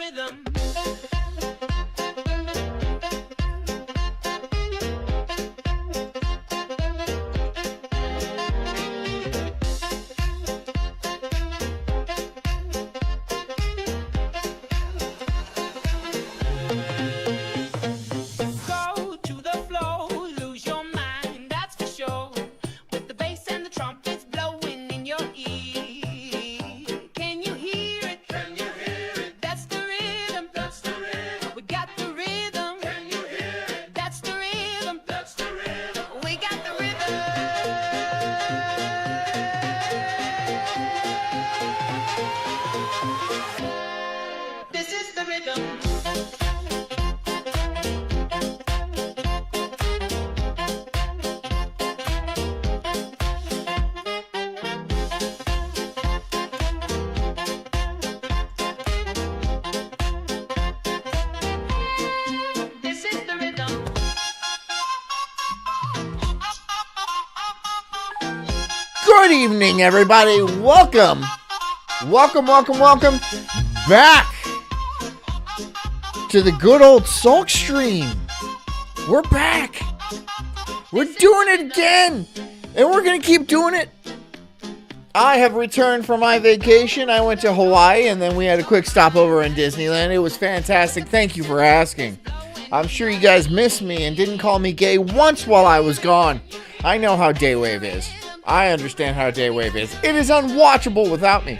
rhythm. Go to the flow, lose your mind, that's for sure. With the bass and the trumpets blowing in your ear. Can you hear it? Can you hear it? That's the rhythm. That's the rhythm. We got the rhythm. Can you hear it? That's the rhythm. That's the rhythm. We got the rhythm. This is the rhythm. This is the rhythm. Good evening, everybody. Welcome back to the good old Sulk stream. We're back. We're doing it again, and we're going to keep doing it. I have returned from my vacation. I went to Hawaii, and then we had a quick stopover in Disneyland. It was fantastic. Thank you for asking. I'm sure you guys missed me and didn't call me gay once while I was gone. I know how Daywave is. I understand how Daywave is. It is unwatchable without me.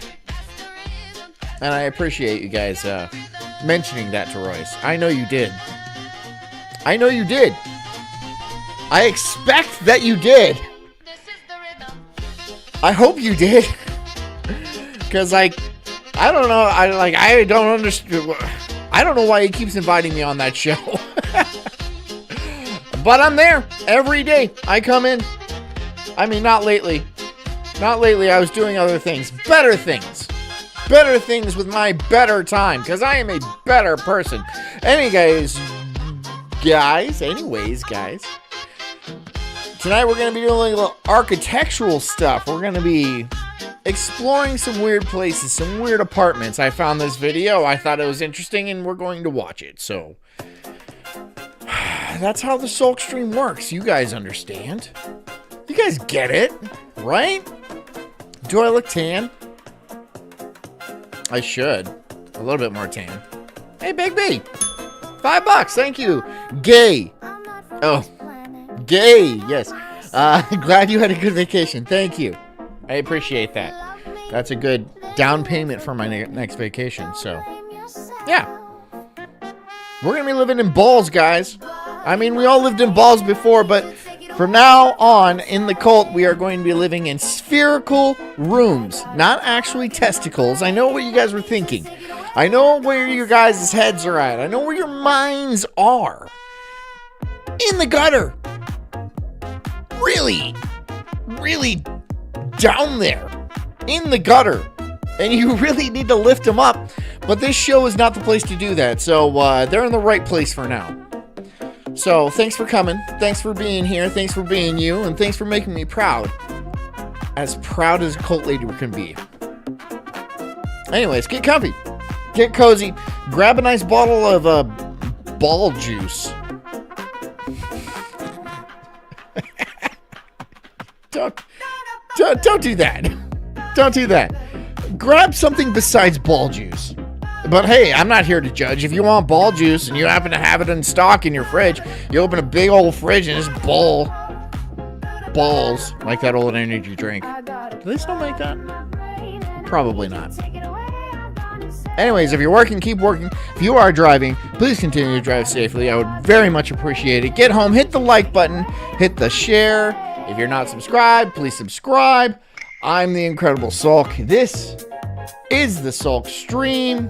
And I appreciate you guys mentioning that to Royce. I know you did. I know you did. I expect that you did. I hope you did. Because, I don't know. I don't understand. I don't know why he keeps inviting me on that show. But I'm there every day. I come in. I mean, not lately. Not lately. I was doing other things. Better things. Better things with my better time. Because I am a better person. Anyways, guys. Tonight we're going to be doing a little architectural stuff. We're going to be exploring some weird places. Some weird apartments. I found this video. I thought it was interesting. And we're going to watch it. So, that's how the Sulk stream works. You guys understand. You guys get it, right? Do I look tan? I should. A little bit more tan. Hey, Big B. $5, thank you. Gay. Oh, gay, yes. Glad you had a good vacation. Thank you. I appreciate that. That's a good down payment for my next vacation, so. Yeah. We're going to be living in balls, guys. I mean, we all lived in balls before, but from now on, in the cult, we are going to be living in spherical rooms, not actually testicles. I know what you guys were thinking. I know where your guys' heads are at. I know where your minds are. In the gutter. Really down there. In the gutter. And you really need to lift them up. But this show is not the place to do that. So they're in the right place for now. So, thanks for coming. Thanks for being here. Thanks for being you. And thanks for making me proud. As proud as a cult leader can be. Anyways, get comfy. Get cozy. Grab a nice bottle of ball juice. Don't do that. Don't do that. Grab something besides ball juice. But hey, I'm not here to judge. If you want ball juice and you happen to have it in stock in your fridge, you open a big old fridge and it's balls like that old energy drink. Do they still make that? Probably not. Anyways, if you're working, keep working. If you are driving, please continue to drive safely. I would very much appreciate it. Get home, hit the like button, hit the share. If you're not subscribed, please subscribe. I'm the Incredible Sulk. This is the Sulk stream,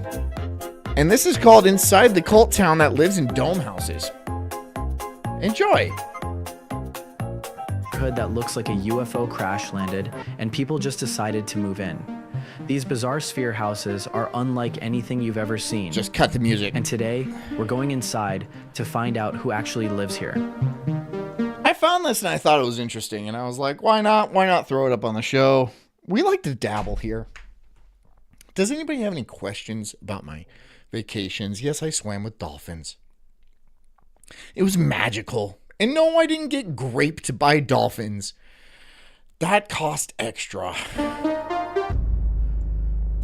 and this is called Inside the Cult Town That Lives in Dome Houses. Enjoy. That looks like a UFO crash landed and people just decided to move in. These bizarre sphere houses are unlike anything you've ever seen. Just cut the music. And today, we're going inside to find out who actually lives here. I found this and I thought it was interesting, and I was like, why not? Why not throw it up on the show? We like to dabble here. Does anybody have any questions about my vacations. Yes, I swam with dolphins. It was magical. And no, I didn't get graped by dolphins. That cost extra.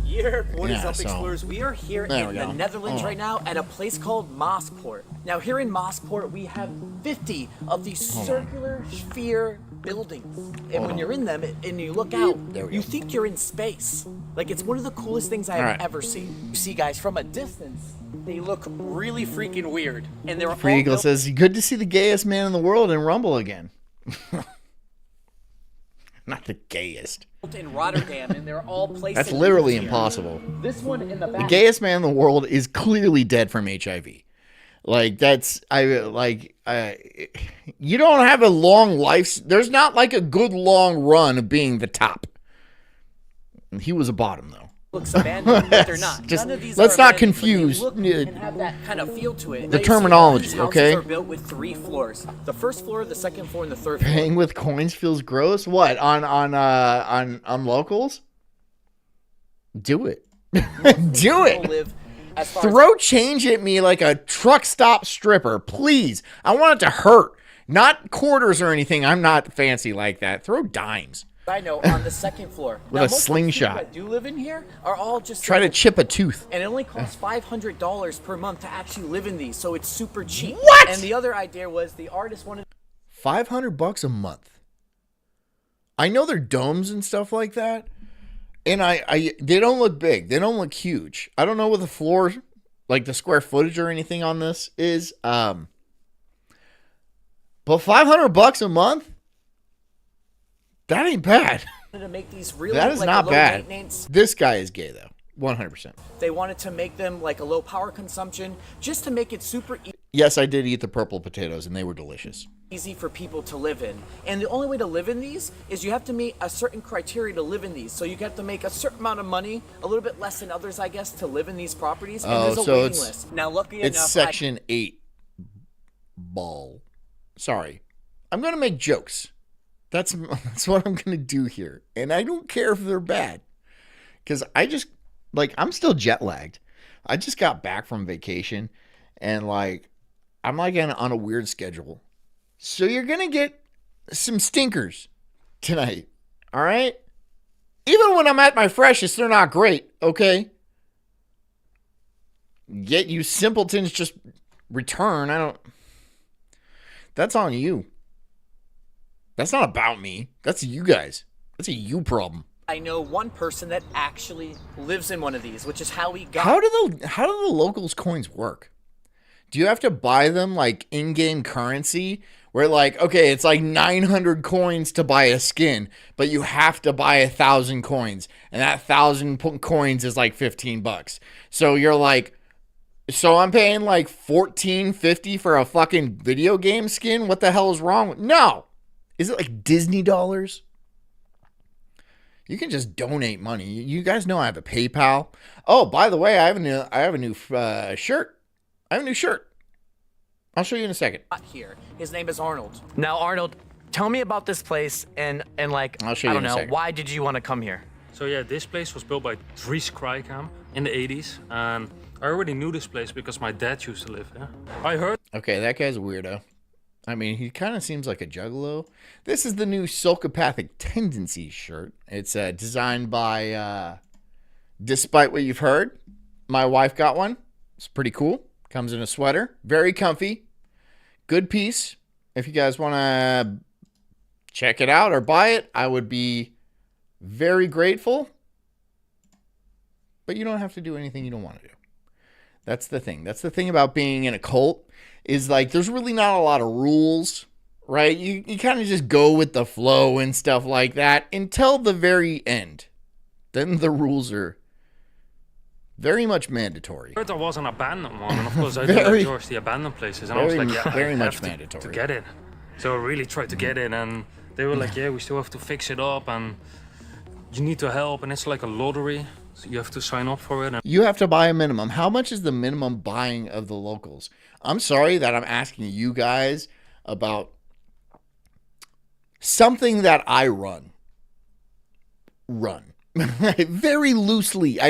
Here, what is Yeah, up, so- explorers? We are here There in we the go. Netherlands right now at a place called Mosport. Now, here in Mosport, we have 50 of these circular sphere buildings. And when you're in them and you look out, There we you go. think you're in space. Like, it's one of the coolest things I have Alright. ever seen. You see, guys, from a distance, they look really freaking weird. And they're Free all Eagle built says, good to see the gayest man in the world in Rumble again. Not the gayest. in Rotterdam, and they're all placed That's in literally rooms here. impossible. This one in the The back. gayest man in the world is clearly dead from HIV. Like you don't have a long life. There's not like a good long run of being the top. He was a bottom though. Looks abandoned, but they're not. Just- None of these let's are not abandoned, but they confuse look and have that kind of feel to it. the Now, you see, terminology, these houses okay? are built with 3 floors: the first floor, the second floor, and the third floor. Paying with coins feels gross. What on locals? Do it. Do People it. live as far as Throw change at me like a truck stop stripper, please. I want it to hurt. Not quarters or anything. I'm not fancy like that. Throw dimes. I know on the second floor. With a Now, most of the people slingshot. that do live in here are all just Try to chip a tooth. and it only costs $500 per month to actually live in these, so it's super cheap. What? And the other idea was the artist wanted $500 a month. I know they're domes and stuff like that, and I they don't look big. They don't look huge. I don't know what the floor, like the square footage or anything on this is. But $500 a month, that ain't bad. to make these really That is like not low bad. maintenance. This guy is gay though, 100%. They wanted to make them like a low power consumption, just to make it super Yes, I did eat the purple potatoes, and they were delicious. easy for people to live in. And the only way to live in these is you have to meet a certain criteria to live in these. So you have to make a certain amount of money, a little bit less than others, I guess, to live in these properties. And Oh, there's a so waiting it's- list. Now, lucky It's enough, Section 8 ball. Sorry. I'm going to make jokes. That's what I'm going to do here. And I don't care if they're bad. Because I'm still jet lagged. I just got back from vacation. And, I'm, on a weird schedule. So you're going to get some stinkers tonight. All right? Even when I'm at my freshest, they're not great. Okay? Yet you simpletons just return. That's on you. That's not about me. That's you guys. That's a you problem. I know one person that actually lives in one of these, which is how he got How do the locals coins work? Do you have to buy them like in-game currency? Where okay, it's like 900 coins to buy a skin, but you have to buy 1,000 coins, and that 1,000 coins is like $15. So you're like, so I'm paying like $14.50 for a fucking video game skin? What the hell is wrong with? No, is it like Disney dollars? You can just donate money. You guys know I have a PayPal. Oh, by the way, I have a new shirt. I have a new shirt. I'll show you in a second. here. His name is Arnold. Now, Arnold, tell me about this place and like, I'll show you I don't in a know, second. why did you want to come here? So yeah, this place was built by Dries Krijkamp in the 80s, and I already knew this place because my dad used to live there. I heard Okay, that guy's a weirdo. I mean, he kind of seems like a juggalo. This is the new Sulkopathic Tendencies shirt. It's designed by, despite what you've heard, my wife got one. It's pretty cool. Comes in a sweater. Very comfy. Good piece. If you guys want to check it out or buy it, I would be very grateful. But you don't have to do anything you don't want to do. That's the thing. That's the thing about being in a cult is there's really not a lot of rules, right? You kind of just go with the flow and stuff like that until the very end. Then the rules are very much mandatory. there was an abandoned one, and of course I Very- did George the abandoned places, and I was very- like, yeah, very I much have to mandatory. get in. So I really tried to get in, and they were like, yeah, we still have to fix it up, and you need to help, and it's like a lottery, so you have to sign up for it. And You have to buy a minimum. How much is the minimum buying of the locals? I'm sorry that I'm asking you guys about something that I run. Very loosely.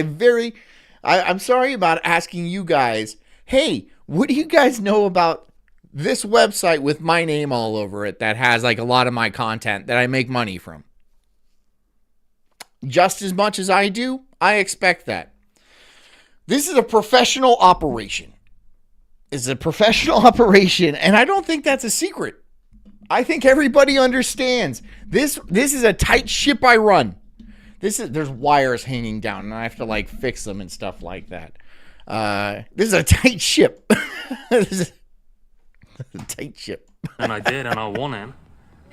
I'm sorry about asking you guys, hey, what do you guys know about this website with my name all over it that has like a lot of my content that I make money from? Just as much as I do, I expect that. This is a professional operation. It's a professional operation, and I don't think that's a secret. I think everybody understands. This is a tight ship I run. There's wires hanging down, and I have to like fix them and stuff like that. This is a tight ship. This is a tight ship. And I did, and I won it.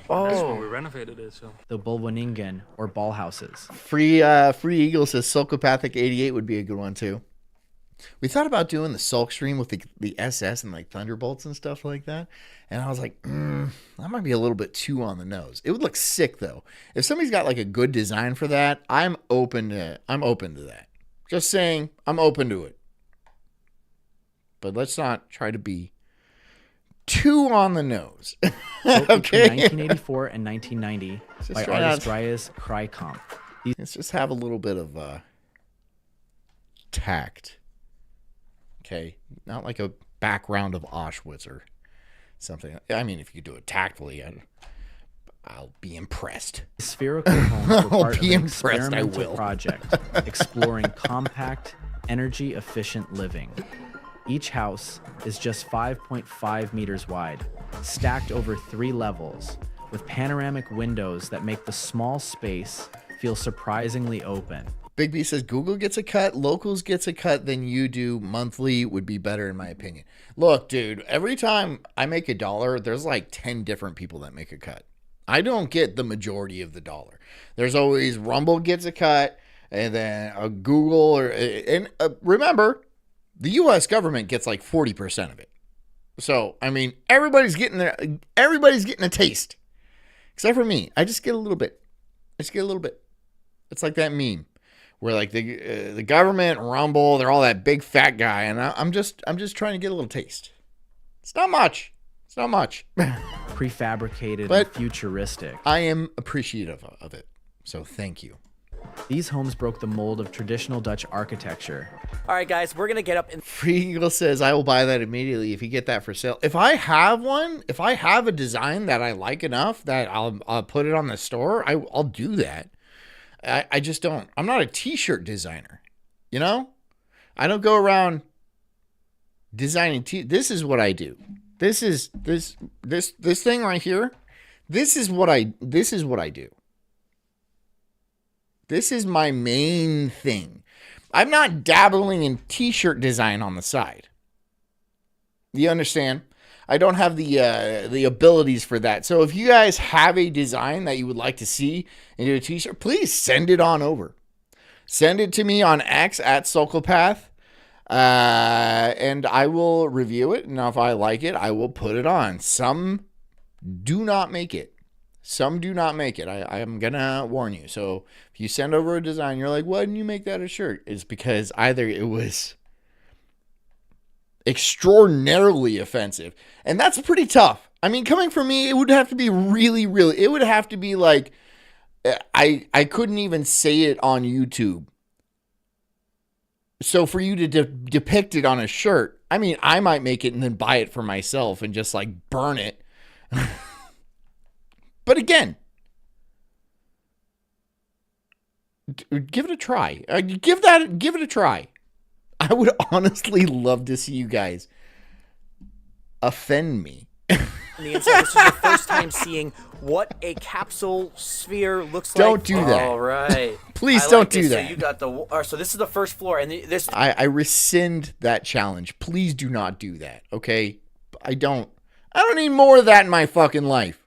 That's when we renovated it. So The Bulwaningen, or ball houses. Free Eagle says Sulkopathic 88 would be a good one too. We thought about doing the Sulk stream with the SS and like Thunderbolts and stuff like that. And I was like, that might be a little bit too on the nose. It would look sick though. If somebody's got like a good design for that, I'm open to that. Just saying, I'm open to it. But let's not try to be too on the nose. Built Okay. between 1984 and 1990 by try artist not- Dryas Krykamp. Let's just have a little bit of tact. Okay, not like a background of Auschwitz or something. I mean, if you do it tactfully, I'll be impressed. Spherical homes were part of be an impressed, I experimental will. project exploring compact, energy-efficient living. Each house is just 5.5 meters wide, stacked over 3 levels, with panoramic windows that make the small space feel surprisingly open. Big B says Google gets a cut, locals gets a cut, then you do. Monthly would be better in my opinion. Look, dude, every time I make $1, there's like 10 different people that make a cut. I don't get the majority of the dollar. There's always Rumble gets a cut, and then a Google, remember, the U.S. government gets like 40% of it. So, I mean, everybody's getting a taste. Except for me. I just get a little bit. It's like that meme where like the government, Rumble, they're all that big fat guy, and I'm just trying to get a little taste. It's not much. Prefabricated But and futuristic. I am appreciative of it. So thank you. These homes broke the mold of traditional Dutch architecture. All right, guys, we're gonna get up and Free Eagle says, I will buy that immediately if you get that for sale. If I have one, if I have a design that I like enough that I'll put it on the store, I'll do that. I just don't. I'm not a t-shirt designer. You know? I don't go around designing this is what I do. This thing right here. This is what I do. This is my main thing. I'm not dabbling in t-shirt design on the side. You understand? I don't have the abilities for that. So if you guys have a design that you would like to see into a t-shirt, please send it on over. Send it to me on X at Sulkopath, and I will review it. And if I like it, I will put it on. Some do not make it. I am going to warn you. So if you send over a design, you're like, why didn't you make that a shirt? It's because either it was extraordinarily offensive, and that's pretty tough. I mean, coming from me, it would have to be really, it would have to be like, I couldn't even say it on YouTube. So for you to depict it on a shirt, I mean, I might make it and then buy it for myself and just like burn it. But again, give it a try. Give it a try. I would honestly love to see you guys offend me. on the inside. This is your first time seeing what a capsule sphere looks like. Don't do that. All right. Please I don't like do this. that. So you got the. So this is the first floor, and this. I rescind that challenge. Please do not do that. Okay? I don't need more of that in my fucking life.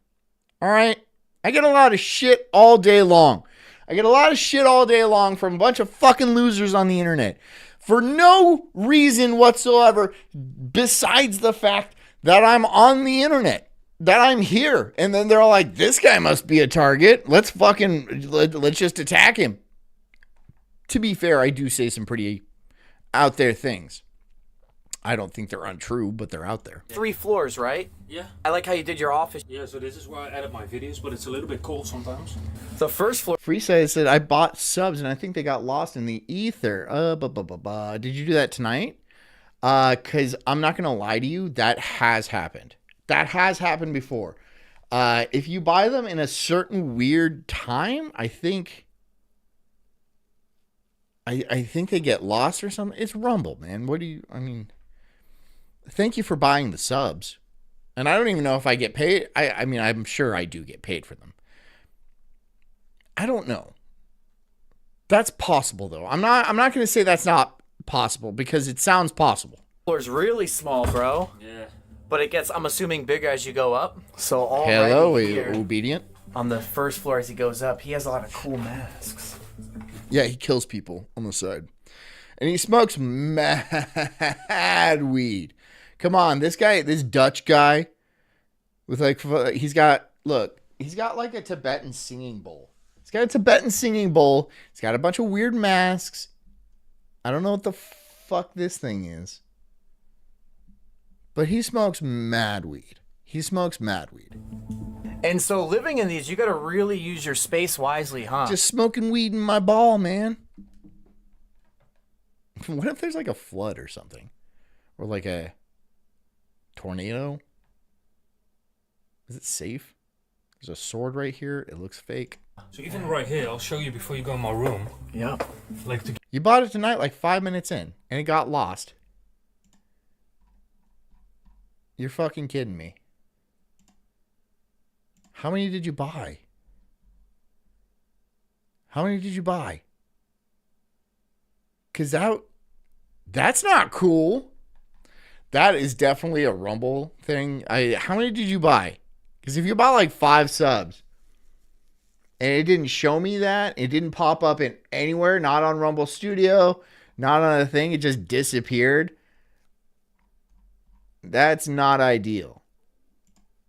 All right? I get a lot of shit all day long. From a bunch of fucking losers on the internet for no reason whatsoever besides the fact that I'm on the internet, that I'm here. And then they're all like, this guy must be a target. Let's just attack him. To be fair, I do say some pretty out there things. I don't think they're untrue, but they're out there. 3 floors, right? Yeah. I like how you did your office. Yeah, so this is where I edit my videos, but it's a little bit cold sometimes. The first floor. Freesize said, I bought subs and I think they got lost in the ether. Did you do that tonight? Because I'm not going to lie to you, that has happened. That has happened before. If you buy them in a certain weird time, I think they get lost or something. It's Rumble, man. Thank you for buying the subs. And I don't even know if I get paid. I mean, I'm sure I do get paid for them. I don't know. That's possible though. I'm not going to say that's not possible because it sounds possible. Floor is really small, bro. Yeah. But it gets, I'm assuming, bigger as you go up. So all Hello, here, obedient. on the first floor as he goes up, he has a lot of cool masks. Yeah, he kills people on the side. And he smokes mad weed. Come on, this Dutch guy with he's got like a Tibetan singing bowl. He's got a Tibetan singing bowl. He's got a bunch of weird masks. I don't know what the fuck this thing is. But he smokes mad weed. And so living in these, you got to really use your space wisely, huh? Just smoking weed in my ball, man. What if there's like a flood or something? Or like a tornado? Is it safe? There's a sword right here. It looks fake. So even right here, I'll show you before you go in my room. Yep. Like to You bought it tonight like 5 minutes in, and it got lost. You're fucking kidding me. How many did you buy? Because that's not cool. That is definitely a Rumble thing. How many did you buy? Because if you bought like 5 subs and it didn't show me that, it didn't pop up in anywhere, not on Rumble Studio, not on a thing, it just disappeared. That's not ideal.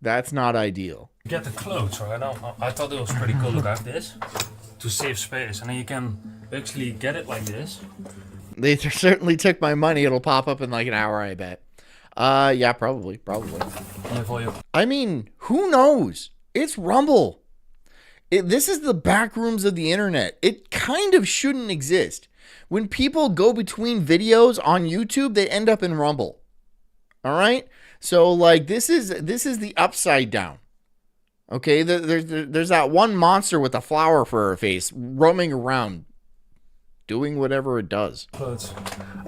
get the clothes, right? I thought it was pretty cool. Look, I have this to save space, and then you can actually get it like this. They certainly took my money. It'll pop up in like an hour, I bet. Yeah, probably. And for you. I mean, who knows? It's Rumble. This is the back rooms of the internet. It kind of shouldn't exist. When people go between videos on YouTube, they end up in Rumble. All right? So like this is the upside down. Okay? There's that one monster with a flower for her face roaming around doing whatever it does. Clothes.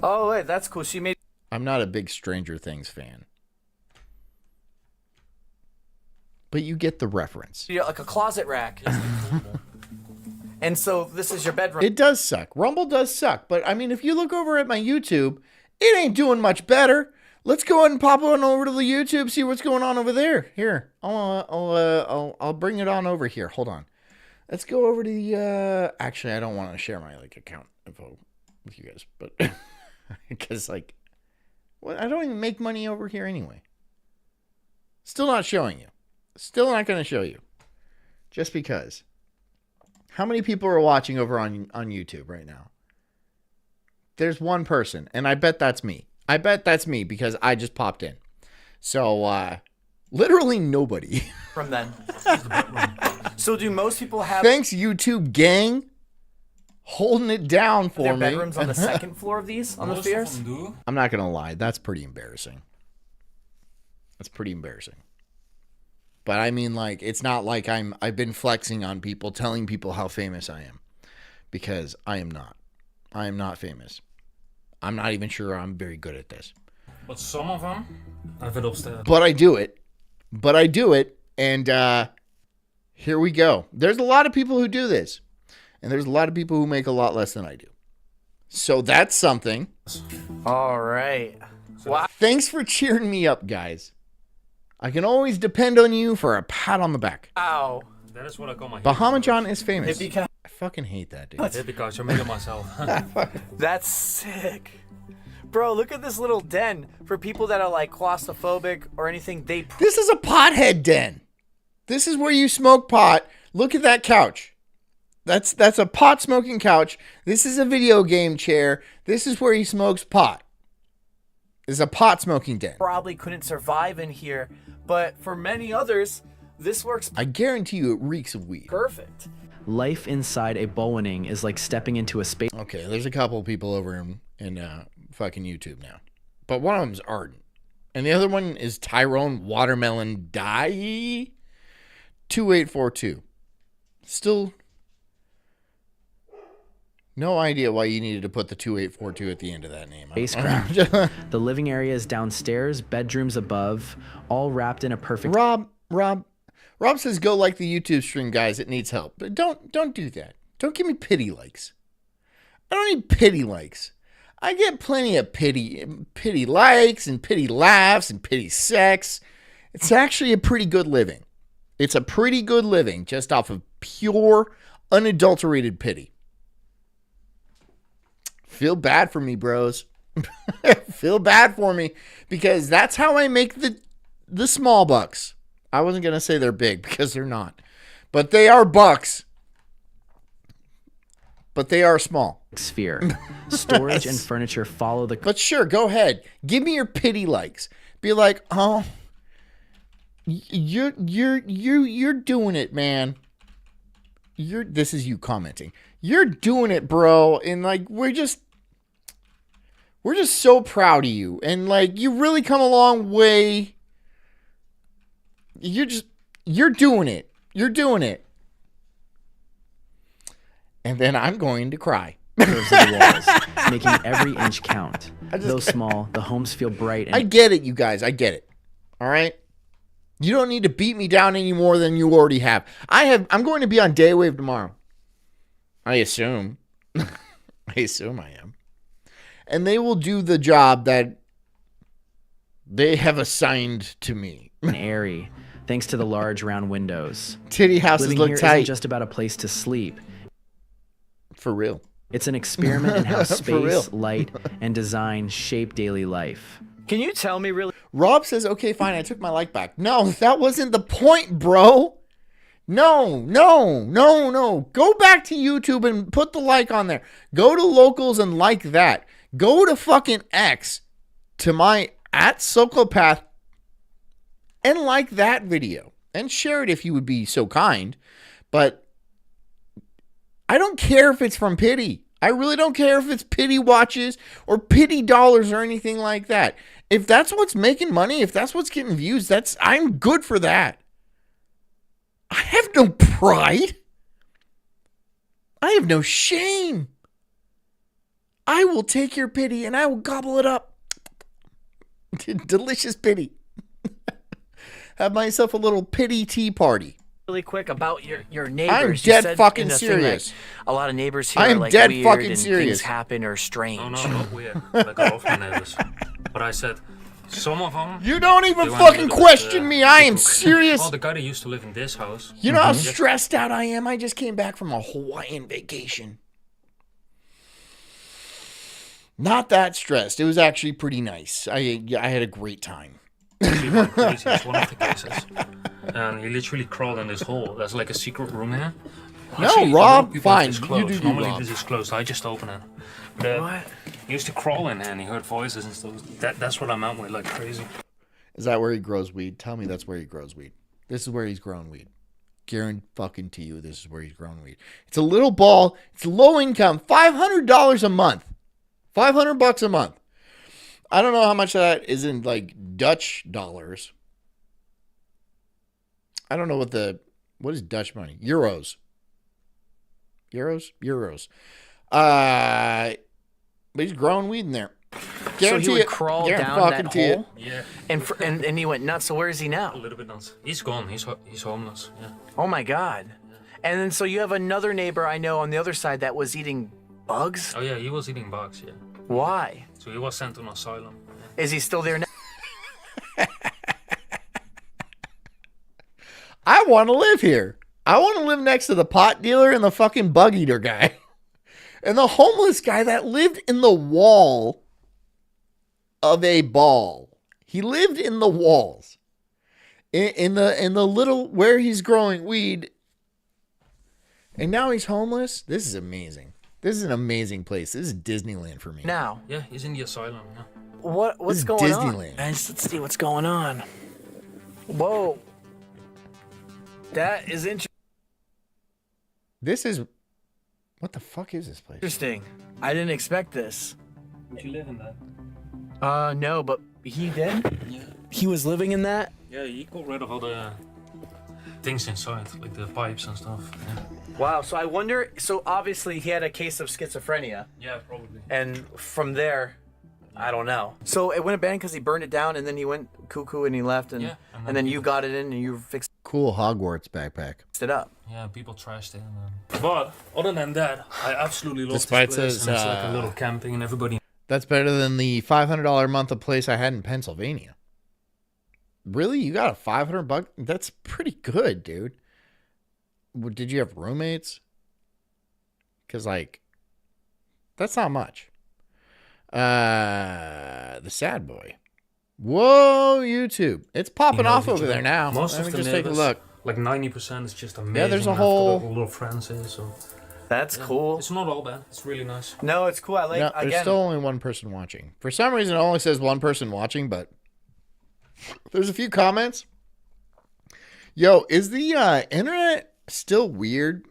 Oh, wait, that's cool. She made... I'm not a big Stranger Things fan. But you get the reference. Yeah, like a closet rack. And so this is your bedroom. It does suck. Rumble does suck. But I mean, if you look over at my YouTube, it ain't doing much better. Let's go ahead and pop on over to the YouTube, see what's going on over there. Here, I'll bring it on over here. Hold on. Let's go over to the. Actually, I don't want to share my account info with you guys, but because well, I don't even make money over here anyway. Still not showing you. Still not going to show you. Just because. How many people are watching over on YouTube right now? There's one person, and I bet that's me. I bet that's me because I just popped in. So, literally nobody. From then. So do most people have Thanks, YouTube gang. Holding it down for their me. bedrooms on the second floor of these, on the Most of stairs? them do. I'm not going to lie. That's pretty embarrassing. But I mean, it's not like I've been flexing on people, telling people how famous I am. Because I am not. I am not famous. I'm not even sure I'm very good at this. But some of them have it upstairs. But I do it. And here we go. There's a lot of people who do this. And there's a lot of people who make a lot less than I do. So that's something. All right. Wow. Thanks for cheering me up, guys. I can always depend on you for a pat on the back. Wow. That is what I call my Bahama John is famous. Because I fucking hate that, dude. because I made it myself. that's sick. Bro, look at this little den for people that are claustrophobic or anything. This is a pothead den. This is where you smoke pot. Look at that couch. That's a pot smoking couch. This is a video game chair. This is where he smokes pot. This is a pot smoking den. probably couldn't survive in here, but for many others, this works I guarantee you it reeks of weed. perfect. Life inside a Boeing is like stepping into a space Okay, there's a couple of people over in fucking YouTube now. But one of them's Arden. And the other one is Tyrone Watermelon Die 2842. Still no idea why you needed to put the 2842 at the end of that name. spacecraft. The living area is downstairs, bedrooms above, all wrapped in a perfect Rob says go like the YouTube stream, guys. It needs help. But don't do that. Don't give me pity likes. I don't need pity likes. I get plenty of pity likes and pity laughs and pity sex. It's actually a pretty good living. It's a pretty good living just off of pure, unadulterated pity. Feel bad for me, bros. Feel bad for me because that's how I make the small bucks. I wasn't going to say they're big because they're not. But they are bucks. But they are small. sphere. Storage and furniture follow the But sure, go ahead. Give me your pity likes. Be like, "Oh, you're doing it, man. This is you commenting. You're doing it, bro." And like we're just so proud of you. And like you really come a long way. You're doing it. You're doing it. And then I'm going to cry. curves of the walls, making every inch count. Though small, the homes feel bright and I get it, you guys. I get it. All right? You don't need to beat me down any more than you already have. I'm going to be on Daywave tomorrow. I assume. I assume I am. And they will do the job that they have assigned to me. airy, thanks to the large round windows. Titty houses Living look here tight. isn't just about a place to sleep. For real. It's an experiment in how For real. space, light, and design shape daily life. Can you tell me really Rob says, okay, fine, I took my like back. No, that wasn't the point, bro. No. Go back to YouTube and put the like on there. Go to locals and like that. Go to fucking X to my @Sokopath and like that video. And share it if you would be so kind. But I don't care if it's from pity. I really don't care if it's pity watches or pity dollars or anything like that. If that's what's making money, if that's what's getting views, I'm good for that. I have no pride. I have no shame. I will take your pity and I will gobble it up. Delicious pity. Have myself a little pity tea party. quick about your neighbors? I'm You dead said fucking in the thing, serious. like, a lot of neighbors here I are am like dead weird fucking and serious. things happen or strange. No, not weird. Like I love my neighbors. But I said, some of them... You don't even they went a fucking little bit, question me. I am people- serious. Oh, the guy that used to live in this house. You know how stressed out I am? I just came back from a Hawaiian vacation. Not that stressed. It was actually pretty nice. I had a great time. He went crazy. It's one of the cases. And he literally crawled in this hole. There's like a secret room here. No, Actually, a lot of Rob, people have fine. this You closed. do you, Normally Rob. this is closed. I just open it. But, What? he used to crawl in here and he heard voices and stuff. That's what I meant with like crazy. Is that where he grows weed? Tell me that's where he grows weed. This is where he's grown weed. Guarantee you this is where he's grown weed. It's a little ball. It's low income. $500 a month. $500 a month. I don't know how much of that is in like Dutch dollars. I don't know what is Dutch money? Euros. But he's growing weed in there. So he would it. crawl Guarantee down that fucking it. hole, Yeah, and he went nuts. So where is he a now? little bit nuts. He's gone. He's homeless. Yeah. Oh my god! And then so you have another neighbor I know on the other side that was eating bugs. Oh yeah, he was eating bugs. Yeah. Why? So he was sent to an asylum. Is he still there now? I want to live here. I want to live next to the pot dealer and the fucking bug eater guy. And the homeless guy that lived in the wall of a ball. He lived in the walls. In the little where he's growing weed. And now he's homeless. This is amazing. This is an amazing place. This is Disneyland for me. Now, Yeah, he's in the asylum. Yeah. what's This is going Disneyland. on? Guys, let's see what's going on. Whoa. That is This is... What the fuck is this place? interesting. I didn't expect this. Would you live in that? No, but he did? Yeah. He was living in that? Yeah, he got rid of all the things inside, like the pipes and stuff. Yeah, Wow, so I wonder, so obviously he had a case of schizophrenia, yeah, probably. and from there, I don't know. So it went abandoned because he burned it down, and then he went cuckoo and he left, and, Yeah, and then you got it in and you fixed Cool Hogwarts backpack. it up. Yeah, people trashed it. But other than that, I absolutely love Despite this place. says, And it's like a little camping and everybody. That's better than the $500 a month a place I had in Pennsylvania. Really? You got a $500? That's pretty good, dude. Did you have roommates? Because, like, that's not much. The sad boy. Whoa, YouTube. It's popping off over there now. Most Let of me the just take a neighbors, look. like 90% is just amazing. Yeah, there's a and I've got whole- little friends here, so That's cool. it's not all bad. It's really nice. No, it's cool. I like, No, there's again, still only one person watching. For some reason, it only says one person watching, but there's a few comments. Yo, is the internet still weird?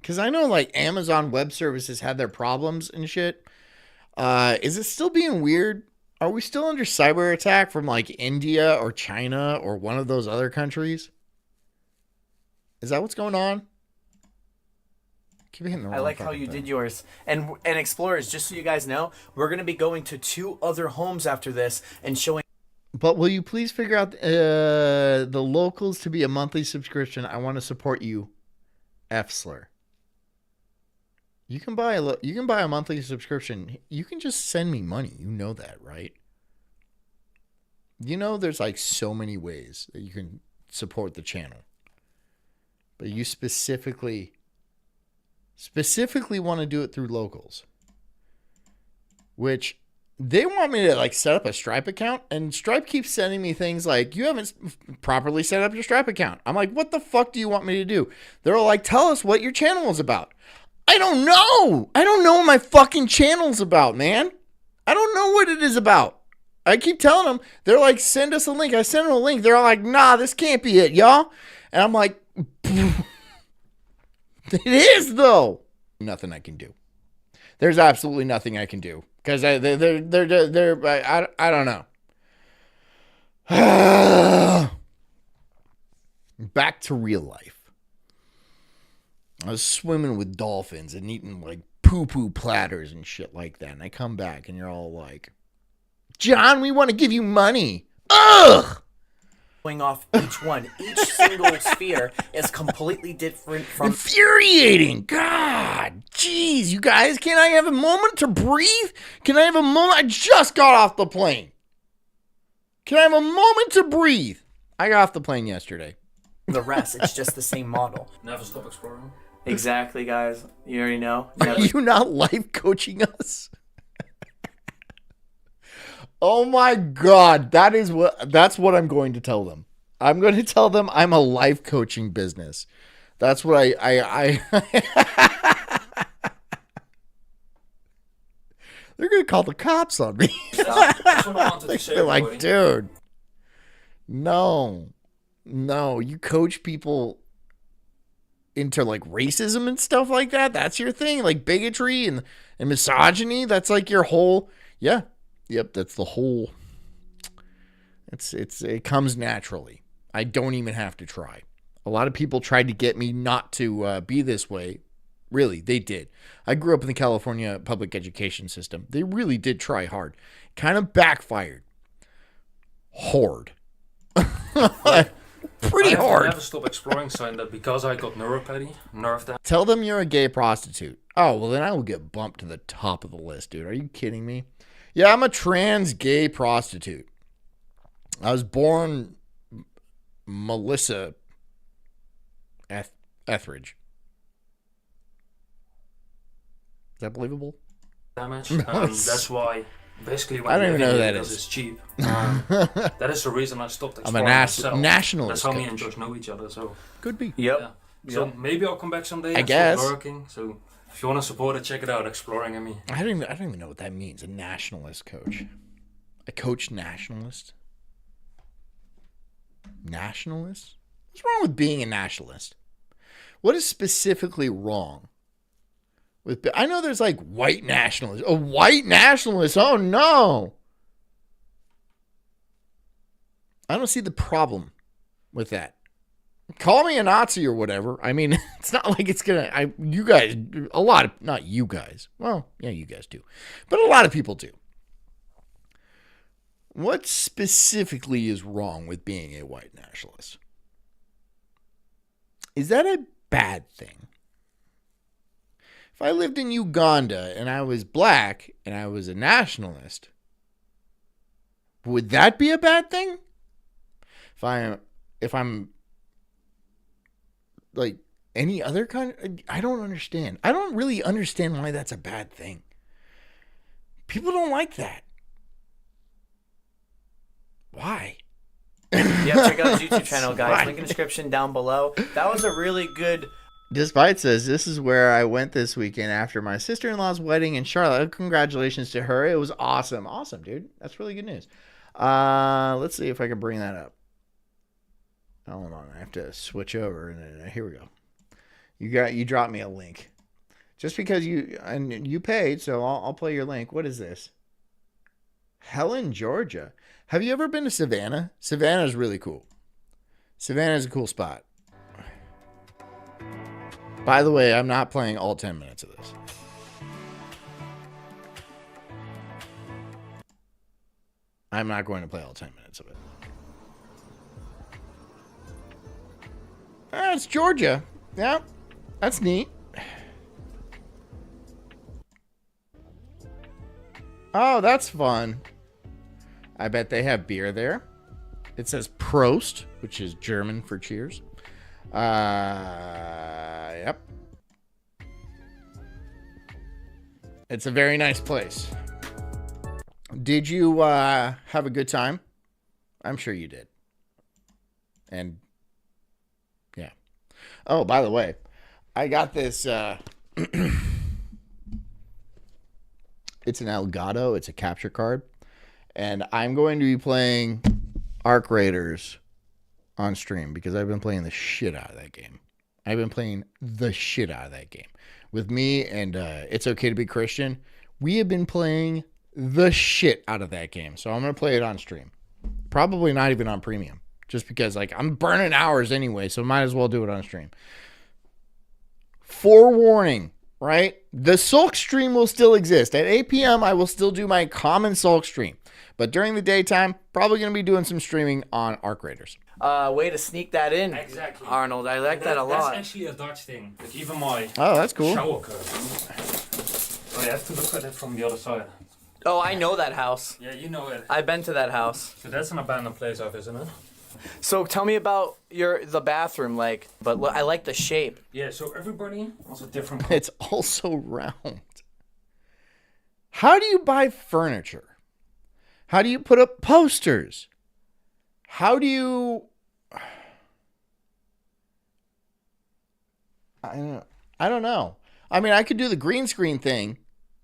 Because I know, like, Amazon Web Services had their problems and shit. Is it still being weird? Are we still under cyber attack from, like, India or China or one of those other countries? Is that what's going on? Keep hitting the I wrong like how fucking you thing. did yours. And Explorers, just so you guys know, we're going to be going to 2 other homes after this and showing. But will you please figure out the locals to be a monthly subscription? I want to support you, Fsler. You can buy a monthly subscription. You can just send me money. You know that, right? You know there's like so many ways that you can support the channel. But you specifically want to do it through locals. Which they want me to like set up a Stripe account, and Stripe keeps sending me things like, you haven't properly set up your Stripe account. I'm like, what the fuck do you want me to do? They're like, tell us what your channel is about. I don't know. I don't know what my fucking channel's about, man. I don't know what it is about. I keep telling them, they're like, send us a link. I send them a link. They're all like, nah, this can't be it, y'all. And I'm like, it is though. Nothing I can do. There's absolutely nothing I can do. Because I don't know. Back to real life. I was swimming with dolphins and eating like poo-poo platters and shit like that. And I come back and you're all like, John, we want to give you money. Ugh! Off each one. Each single sphere is completely different from. Infuriating. God. Jeez, you guys, can I have a moment to breathe? Can I have a moment? I just got off the plane. Can I have a moment to breathe? I got off the plane yesterday. The rest. It's just the same model. Never stop exploring. Exactly, guys. You already know. Are you not life coaching us? Oh my God, that's what I'm going to tell them. I'm going to tell them I'm a life coaching business. That's what I They're going to call the cops on me. That's what I wanted to say. They're like, everybody. dude, no, you coach people into like racism and stuff like that. That's your thing, like bigotry and misogyny. That's like your whole, yeah. Yep, that's the whole. It comes naturally. I don't even have to try. A lot of people tried to get me not to be this way. Really, they did. I grew up in the California public education system. They really did try hard. Kind of backfired. Hard. Pretty I have hard. to never stop exploring sign that because I got neuropathy, nerve damage. Tell them you're a gay prostitute. Oh, well, then I will get bumped to the top of the list, dude. Are you kidding me? Yeah, I'm a trans gay prostitute. I was born Melissa Etheridge. Is that believable? Damage. That's why, basically, when I don't you even live know here that because is. it's cheap. That is the reason I stopped I'm exploring a myself. nationalist. That's how me and coach. Josh know each other. So Could be. Yep. yeah. So maybe I'll come back someday. I and guess. stop lurking. So If you want to support it, check it out. Exploring me. I don't even know what that means. A nationalist coach. A coach nationalist? Nationalist? What's wrong with being a nationalist? What is specifically wrong with... I know there's like white nationalists. A white nationalist? Oh, no. I don't see the problem with that. Call me a Nazi or whatever. I mean, it's not like it's going to... You guys... A lot of... Not you guys. Well, yeah, you guys do. But a lot of people do. What specifically is wrong with being a white nationalist? Is that a bad thing? If I lived in Uganda and I was black and I was a nationalist, would that be a bad thing? If I'm like any other kind, I don't understand. I don't really understand why that's a bad thing. People don't like that. Why? Yeah, check out his YouTube channel, guys. Link in the description down below. That was a really good... Despite says, this is where I went this weekend after my sister-in-law's wedding in Charlotte. Congratulations to her. It was awesome. Awesome, dude. That's really good news. Let's see if I can bring that up. Hold on. I have to switch over. And here we go. You dropped me a link. Just because you paid, so I'll play your link. What is this? Helen, Georgia. Have you ever been to Savannah? Savannah is really cool. Savannah is a cool spot. By the way, I'm not playing all 10 minutes of this. I'm not going to play all 10 minutes of it. It's Georgia. Yeah, that's neat. Oh, that's fun. I bet they have beer there. It says Prost, which is German for cheers. Yep. It's a very nice place. Did you have a good time? I'm sure you did. And yeah. Oh, by the way, I got this. It's an Elgato. It's a capture card. And I'm going to be playing Arc Raiders on stream because I've been playing the shit out of that game. I've been playing the shit out of that game. With me and It's Okay to Be Christian, we have been playing the shit out of that game. So I'm going to play it on stream. Probably not even on premium. Just because like I'm burning hours anyway, so might as well do it on stream. Forewarning, right? The Sulk stream will still exist. At 8 p.m., I will still do my common Sulk stream. But during the daytime, probably going to be doing some streaming on Arc Raiders. Way to sneak that in, Exactly. Arnold. I like that a lot. That's actually a Dutch thing. Like even my Oh, that's cool. shower curtain. So you have to look at it from the other side. Oh, I know that house. Yeah, you know it. I've been to that house. So that's an abandoned place, isn't it? So tell me about the bathroom, like. But I like the shape. Yeah. So everybody has a different. It's also round. How do you buy furniture? How do you put up posters? How do you... I don't know. I mean, I could do the green screen thing.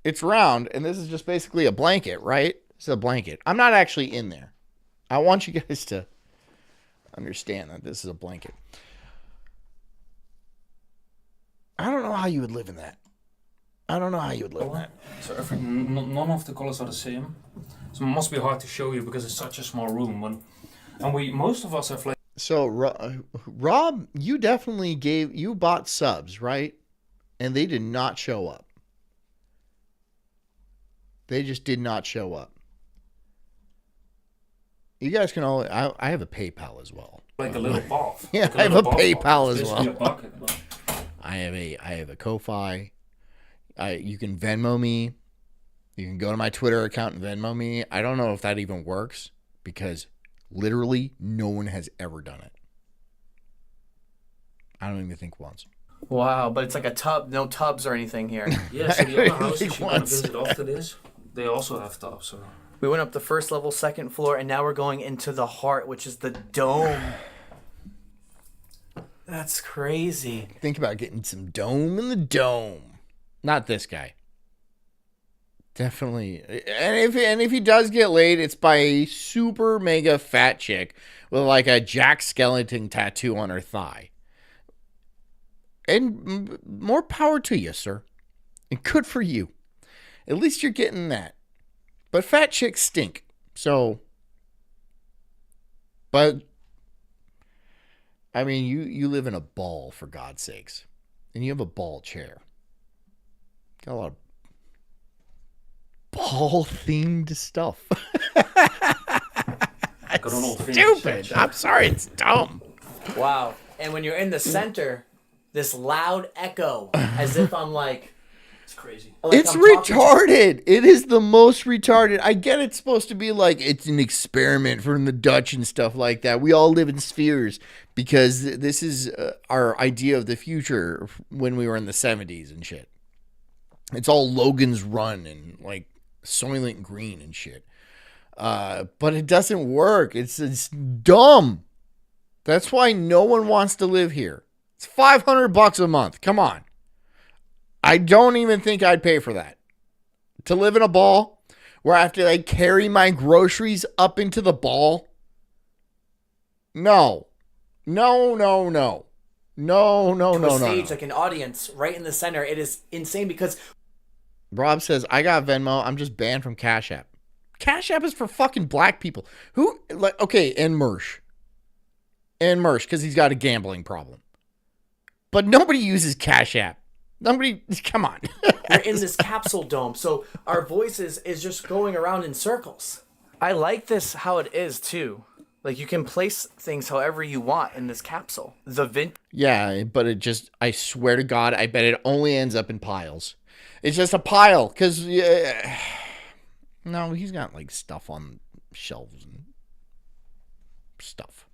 It's round, and this is just basically a blanket, right? It's a blanket. I'm not actually in there. I want you guys to understand that this is a blanket. I don't know how you would live in that. I don't know how you would live in that. So none of the colors are the same. So it must be hard to show you because it's such a small room. And most of us have like... So, Rob, you definitely you bought subs, right? And they did not show up. They just did not show up. You guys can all... I have a PayPal as well. Like a little bath. Yeah, like I have a bath PayPal box. as It's well. basically a bucket, but... I have a Ko-Fi. You can Venmo me. You can go to my Twitter account and Venmo me. I don't know if that even works because literally no one has ever done it. I don't even think once. Wow, but it's like a tub, no tubs or anything here. Yeah, so the other houses think you're going to once. visit after this, they also have tubs. So. We went up the first level, second floor, and now we're going into the heart, which is the dome. That's crazy. Think about getting some dome in the dome. Not this guy. Definitely. And if he does get laid, it's by a super mega fat chick with like a Jack Skellington tattoo on her thigh. And more power to you, sir. And good for you. At least you're getting that. But fat chicks stink. So, but, I mean, you live in a ball, for God's sakes. And you have a ball chair. Got a lot of ball-themed stuff. Got an old vintage Stupid. section. I'm sorry, it's dumb. Wow. And when you're in the center, this loud echo, as if I'm like... It's crazy. It's I'm talking to- retarded. It is the most retarded. I get it's supposed to be like it's an experiment from the Dutch and stuff like that. We all live in spheres because this is our idea of the future when we were in the 70s and shit. It's all Logan's Run and like Soylent Green and shit. But it doesn't work. It's dumb. That's why no one wants to live here. It's $500 a month. Come on. I don't even think I'd pay for that. To live in a ball where I have to like carry my groceries up into the ball. No. No, no, no. No, no, to no, a no. stage, no. like an audience right in the center. It is insane because Rob says, I got Venmo. I'm just banned from Cash App. Cash App is for fucking black people. Who, like, okay, and Mersh. And Mersh, because he's got a gambling problem. But nobody uses Cash App. Nobody, come on. we're in this capsule dome, so our voices is just going around in circles. I like this how it is too. Like you can place things however you want in this capsule. The Yeah, but it just, I swear to God, I bet it only ends up in piles. It's just a pile, because, no, he's got, like, stuff on shelves and stuff.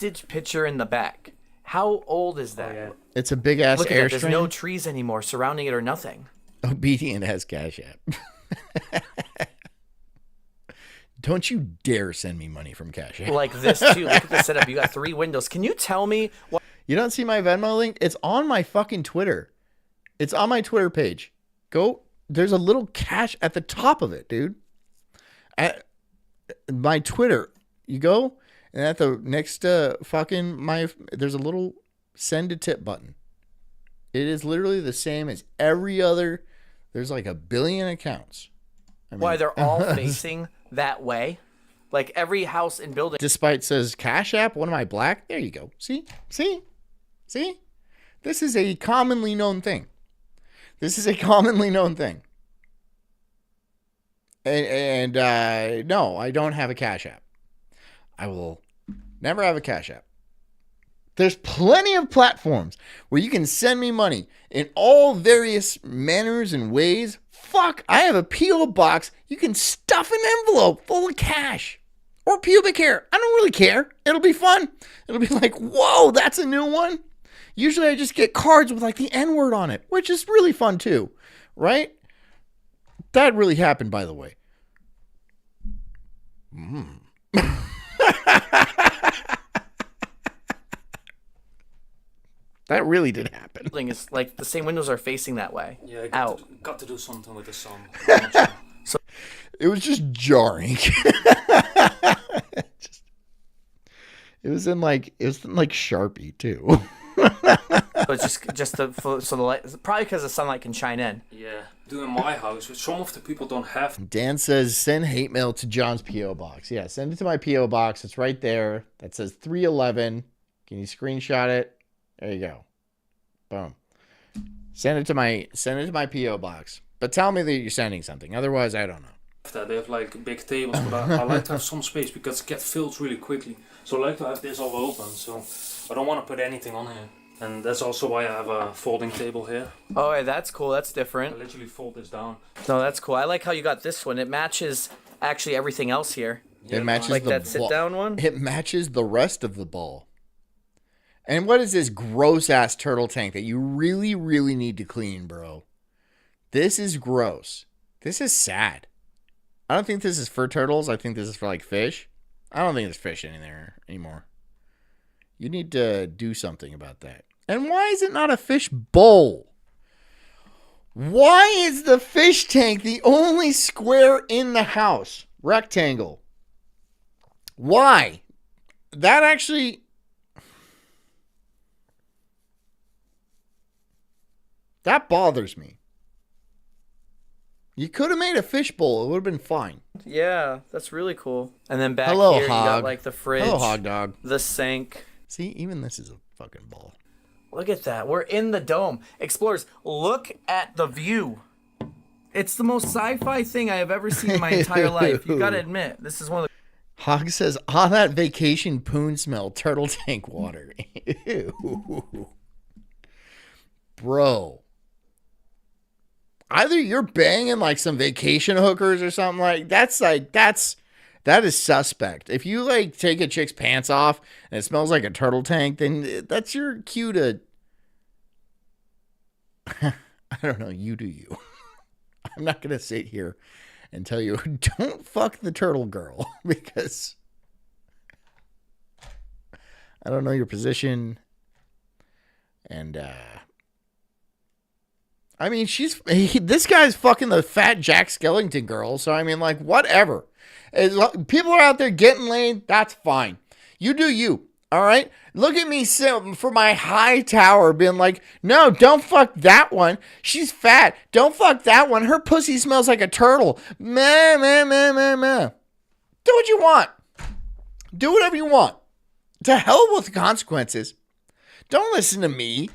vintage picture in the back. How old is that? It's a big-ass Look at that. There's Airstream. no trees anymore surrounding it or nothing. Obedient has Cash App. Don't you dare send me money from Cash App. Like this too. Look at the setup. You got 3 windows. Can you tell me what? You don't see my Venmo link? It's on my fucking Twitter. It's on my Twitter page. Go. There's a little cash at the top of it, dude. At my Twitter, you go, and at the next there's a little send a tip button. It is literally the same as every other. There's like 1 billion accounts. I mean, Why they're all facing that way? Like every house and building. Despite says Cash App, what am I, black? There you go. See? This is a commonly known thing. And no, I don't have a Cash App. I will never have a Cash App. There's plenty of platforms where you can send me money in all various manners and ways. Fuck, I have a P.O. box. You can stuff an envelope full of cash or pubic hair. I don't really care. It'll be fun. It'll be like, whoa, that's a new one. Usually I just get cards with like the N-word on it, which is really fun too, right? That really happened, by the way. That really did happen. Building is like the same windows are facing that way. Yeah, Out. got to do something with the sun. It was just jarring. It was in like Sharpie too. But so the light, probably because the sunlight can shine in. Yeah, doing my house, which some of the people don't have. Dan says send hate mail to John's P.O. box. Yeah, send it to my P.O. box. It's right there. That says 311. Can you screenshot it? There you go. Boom. Send it to my P.O. box. But tell me that you're sending something. Otherwise, I don't know. That they have like big tables, but I like to have some space because it gets filled really quickly. So I like to have this all open. So I don't want to put anything on here. And that's also why I have a folding table here. Oh, yeah, that's cool. That's I different. literally fold this down. No, that's cool. I like how you got this one. It matches actually everything else here. It matches Like the that sit-down one? It matches the rest of the ball. And what is this gross ass turtle tank that you really, really need to clean, bro? This is gross. This is sad. I don't think this is for turtles. I think this is for like fish. I don't think there's fish in there anymore. You need to do something about that. And why is it not a fish bowl? Why is the fish tank the only square in the house? Rectangle. Why? That actually... That bothers me. You could have made a fishbowl. It would have been fine. Yeah, that's really cool. And then back Hello, here, you got hog. like the fridge, Hello, hog dog. the sink. See, even this is a fucking ball. Look at that. We're in the dome. Explorers, look at the view. It's the most sci-fi thing I have ever seen in my entire life. You gotta admit, this is one of the... Hog says, on that vacation poon smell, turtle tank water. Ew. Bro. Either you're banging like some vacation hookers or something that is suspect. If you like take a chick's pants off and it smells like a turtle tank, then that's your cue to, I don't know, you do you. I'm not going to sit here and tell you, don't fuck the turtle girl, because I don't know your position. And, I mean, this guy's fucking the fat Jack Skellington girl. So, I mean, like, whatever. People are out there getting laid. That's fine. You do you. All right. Look at me for my high tower being like, no, don't fuck that one. She's fat. Don't fuck that one. Her pussy smells like a turtle. Meh, meh, meh, meh, meh. Do what you want. Do whatever you want. To hell with the consequences. Don't listen to me.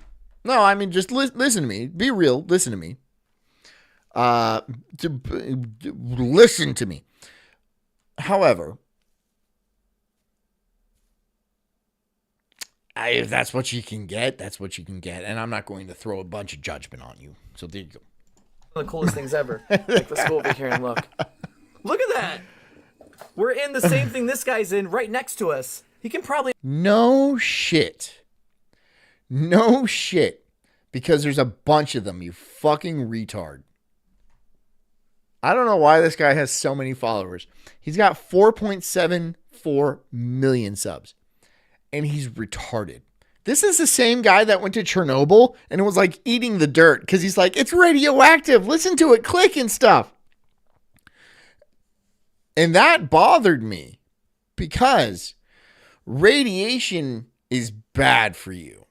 No, I mean, just listen to me. Be real. Listen to me. Listen to me. However, if that's what you can get, that's what you can get. And I'm not going to throw a bunch of judgment on you. So there you go. One of the coolest things ever. Like, let's go over here and look. Look at that. We're in the same thing this guy's in right next to us. He can probably... No shit. No shit. Because there's a bunch of them, you fucking retard. I don't know why this guy has so many followers. He's got 4.74 million subs. And he's retarded. This is the same guy that went to Chernobyl and was like eating the dirt because he's like, it's radioactive. Listen to it click and stuff. And that bothered me because radiation is bad for you.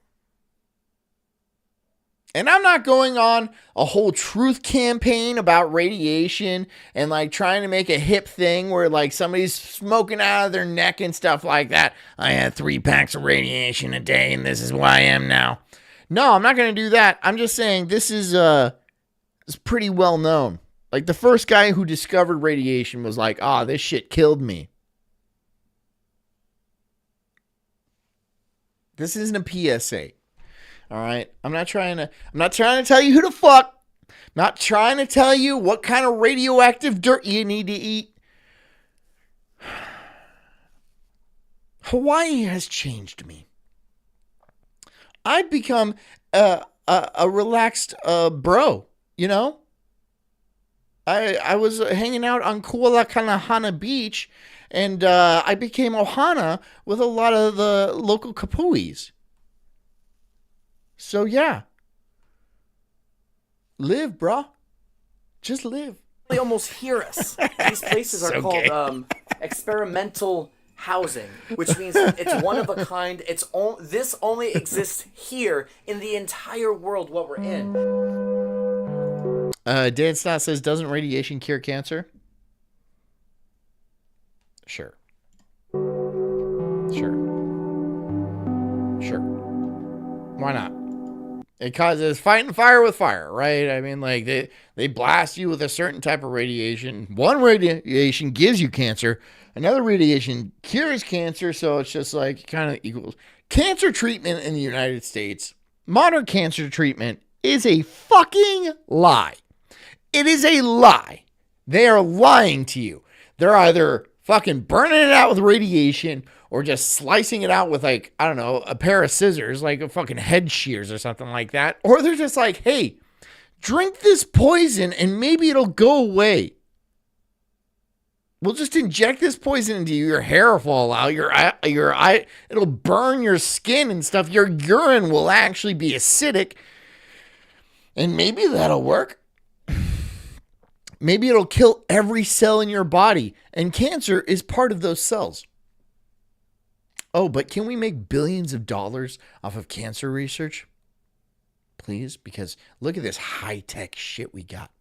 And I'm not going on a whole truth campaign about radiation and like trying to make a hip thing where like somebody's smoking out of their neck and stuff like that. I had 3 packs of radiation a day and this is where I am now. No, I'm not going to do that. I'm just saying this is it's pretty well known. Like the first guy who discovered radiation was like, this shit killed me. This isn't a PSA. All right. I'm not trying to tell you who to fuck. Not trying to tell you what kind of radioactive dirt you need to eat. Hawaii has changed me. I've become a relaxed bro, you know? I was hanging out on Kualakanahana Beach and I became Ohana with a lot of the local kapuis. So, yeah. Live, brah. Just live. They almost hear us. These places are So called gay. Experimental housing, which means it's one of a kind. This only exists here in the entire world, what we're in. Dan Stott says, doesn't radiation cure cancer? Sure. Why not? It causes fighting fire with fire, right? I mean, like they blast you with a certain type of radiation. One radiation gives you cancer. Another radiation cures cancer. So it's just like kind of equals. Cancer treatment in the United States, modern cancer treatment is a fucking lie. It is a lie. They are lying to you. They're either fucking burning it out with radiation or just slicing it out with, like, I don't know, a pair of scissors, like a fucking head shears or something like that. Or they're just like, hey, drink this poison and maybe it'll go away. We'll just inject this poison into you. Your hair will fall out. Your eye, it'll burn your skin and stuff. Your urine will actually be acidic. And maybe that'll work. Maybe it'll kill every cell in your body, and cancer is part of those cells. Oh, but can we make billions of dollars off of cancer research? Please? Because look at this high-tech shit we got.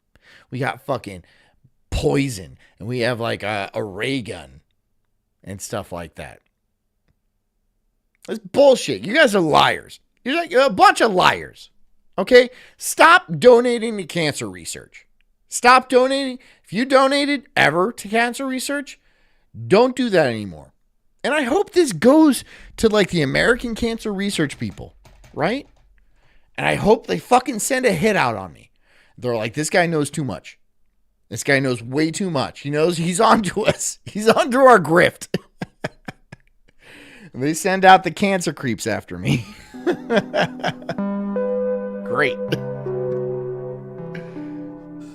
We got fucking poison, and we have like a ray gun and stuff like that. That's bullshit. You guys are liars. You're like a bunch of liars. Okay? Stop donating to cancer research. Stop donating. If you donated ever to cancer research, don't do that anymore. And I hope this goes to like the American cancer research people, right? And I hope they fucking send a hit out on me. They're like, this guy knows too much. This guy knows way too much. He knows he's onto us. He's onto our grift. And they send out the cancer creeps after me. Great.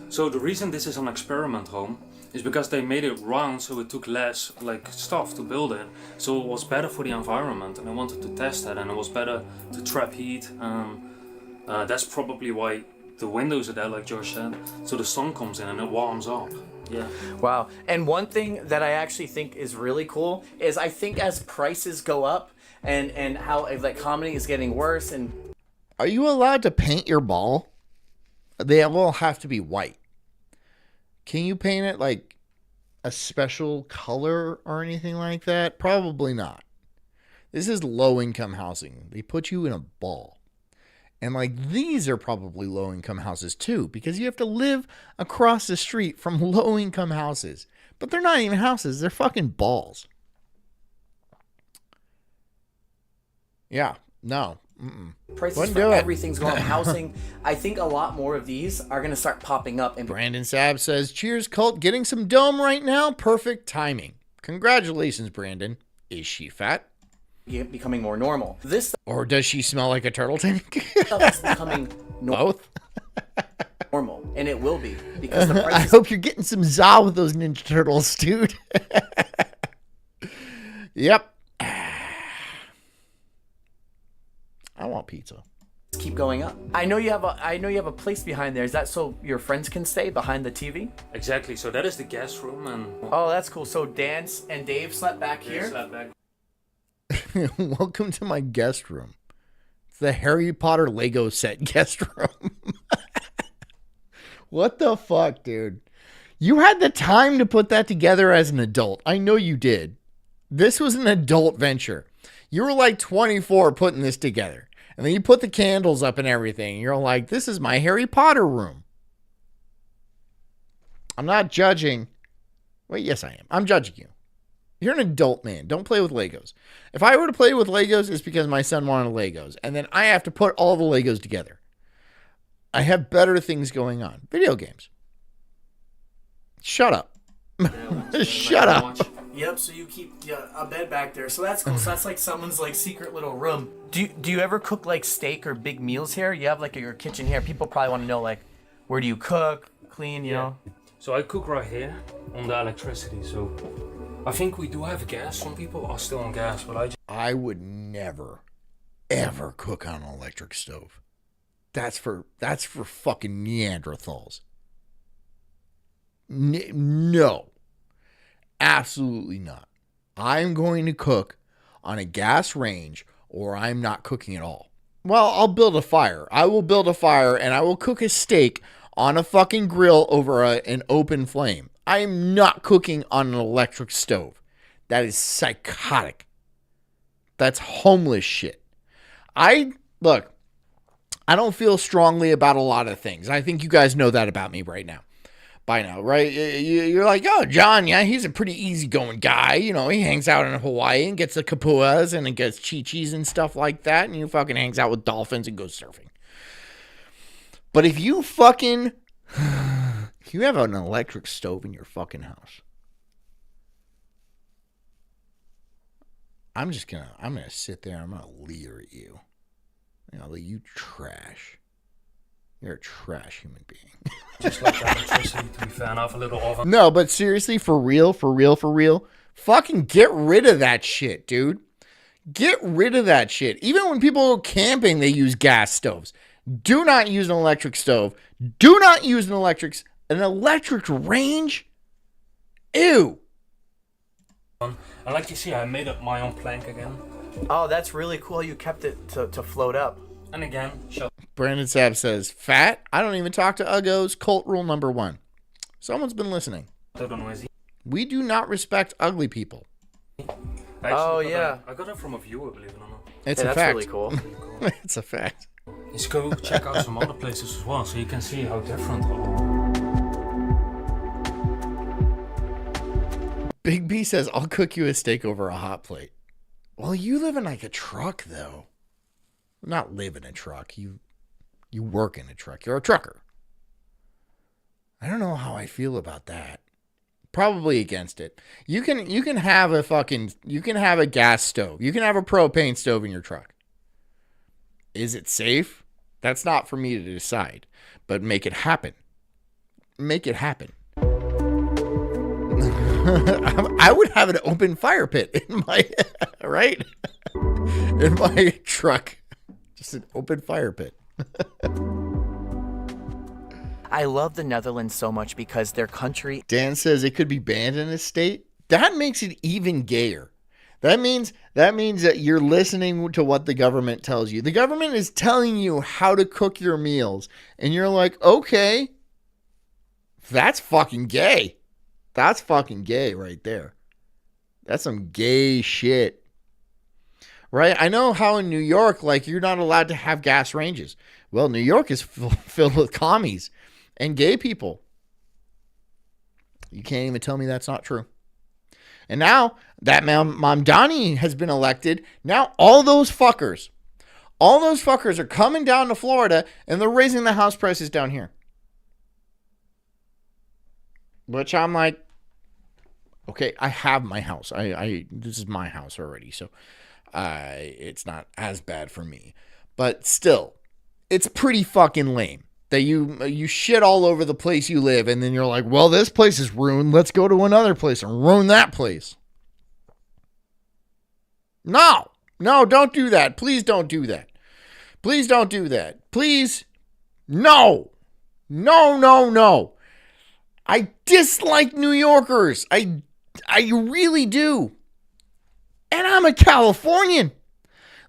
So the reason this is an experiment home is because they made it round, so it took less like stuff to build it. So it was better for the environment, and I wanted to test that, and it was better to trap heat. That's probably why the windows are there, like Josh said. So the sun comes in and it warms up. Yeah. Wow. And one thing that I actually think is really cool is I think as prices go up and how like comedy is getting worse and Are you allowed to paint your ball? They all have to be white. Can you paint it like a special color or anything like that? Probably not. This is low-income housing. They put you in a ball. And like these are probably low-income houses too, because you have to live across the street from low-income houses. But they're not even houses. They're fucking balls. Yeah. No. prices Wouldn't for do it. everything's going up. Housing, I think a lot more of these are going to start popping up. And Brandon Saab says, cheers, cult. Getting some dome right now. Perfect timing. Congratulations, Brandon. Is she fat? becoming more normal. This Or does she smell like a turtle tank? stuff is becoming Both. normal, and it will be because the I prices hope you're getting some za with those Ninja Turtles, dude. Yep. I want pizza. keep going up. I know you have a place behind there. Is that so your friends can stay behind the TV? Exactly. So that is the guest room, and Oh, that's cool. So Dan and Dave slept back they here. slept back. Welcome to my guest room. It's the Harry Potter Lego set guest room. What the fuck, dude? You had the time to put that together as an adult. I know you did. This was an adult venture. You were like 24 putting this together. And then you put the candles up and everything. You're like, this is my Harry Potter room. I'm not judging. Wait, yes, I am. I'm judging you. You're an adult man. Don't play with Legos. If I were to play with Legos, it's because my son wanted Legos. And then I have to put all the Legos together. I have better things going on. Video games. Shut up. Shut up. Yep. So you keep a bed back there. So that's cool. So that's like someone's like secret little room. Do you ever cook like steak or big meals here? You have like your kitchen here. People probably want to know like where do you cook, clean, you know? So I cook right here on the electricity. So I think we do have gas. Some people are still on gas, but I would never, ever cook on an electric stove. That's for fucking Neanderthals. No. Absolutely not. I'm going to cook on a gas range or I'm not cooking at all. Well, I'll build a fire. I will build a fire and I will cook a steak on a fucking grill over an open flame. I am not cooking on an electric stove. That is psychotic. That's homeless shit. Look, I don't feel strongly about a lot of things. I think you guys know that about me right now. By now, right? You're like, oh, John, yeah, he's a pretty easygoing guy. You know, he hangs out in Hawaii and gets the kapuas and gets chi-chis and stuff like that. And you fucking hangs out with dolphins and goes surfing. But if you fucking... if you have an electric stove in your fucking house, I'm gonna sit there and I'm gonna leer at you. You know, you trash. You're a trash human being. just like the electricity to be fair. And I have a little oven. No, but seriously, for real, fucking get rid of that shit, dude. Get rid of that shit. Even when people go camping, they use gas stoves. Do not use an electric stove. Do not use an electric An electric range? Ew. And like you see, I made up my own plank again. Oh, that's really cool. You kept it to float up. And again, show. Brandon Sapp says, fat? I don't even talk to uggos. Cult rule number 1. Someone's been listening. Noisy. We do not respect ugly people. Yeah. I got it from a viewer, believe it or not. It's a that's fact. really cool. It's a fact. Let's go check out some other places as well, so you can see how different they are. Big B says, I'll cook you a steak over a hot plate. Well, you live in like a truck, though. Not live in a truck. You work in a truck. You're a trucker. I don't know how I feel about that. Probably against it. You can have a gas stove. You can have a propane stove in your truck. Is it safe? That's not for me to decide. But make it happen. Make it happen. I would have an open fire pit in my right? In my truck. Just an open fire pit. I love the Netherlands so much because their country. Dan says it could be banned in a state. That makes it even gayer. That means that you're listening to what the government tells you. The government is telling you how to cook your meals, and you're like, okay, that's fucking gay. That's fucking gay right there. That's some gay shit. Right? I know how in New York, like, you're not allowed to have gas ranges. Well, New York is filled with commies and gay people. You can't even tell me that's not true. And now that Mamdani has been elected, now all those fuckers are coming down to Florida and they're raising the house prices down here. Which I'm like, okay, I have my house. This is my house already, so it's not as bad for me. But still, it's pretty fucking lame that you shit all over the place you live, and then you're like, well, this place is ruined. Let's go to another place and ruin that place. No, don't do that. Please don't do that. Please don't do that. Please, no. I dislike New Yorkers. I really do. And I'm a Californian,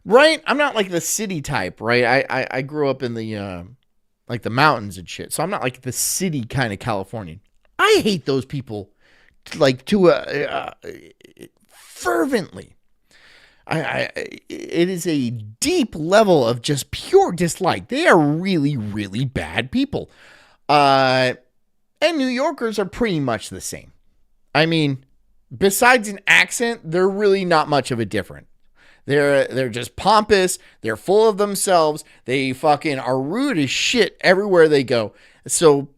right? I'm not like the city type, right? I grew up in the like the mountains and shit, so I'm not like the city kind of Californian. I hate those people like fervently. It is a deep level of just pure dislike. They are really, really bad people. And New Yorkers are pretty much the same. I mean, besides an accent, they're really not much of a difference. They're just pompous. They're full of themselves. They fucking are rude as shit everywhere they go. So,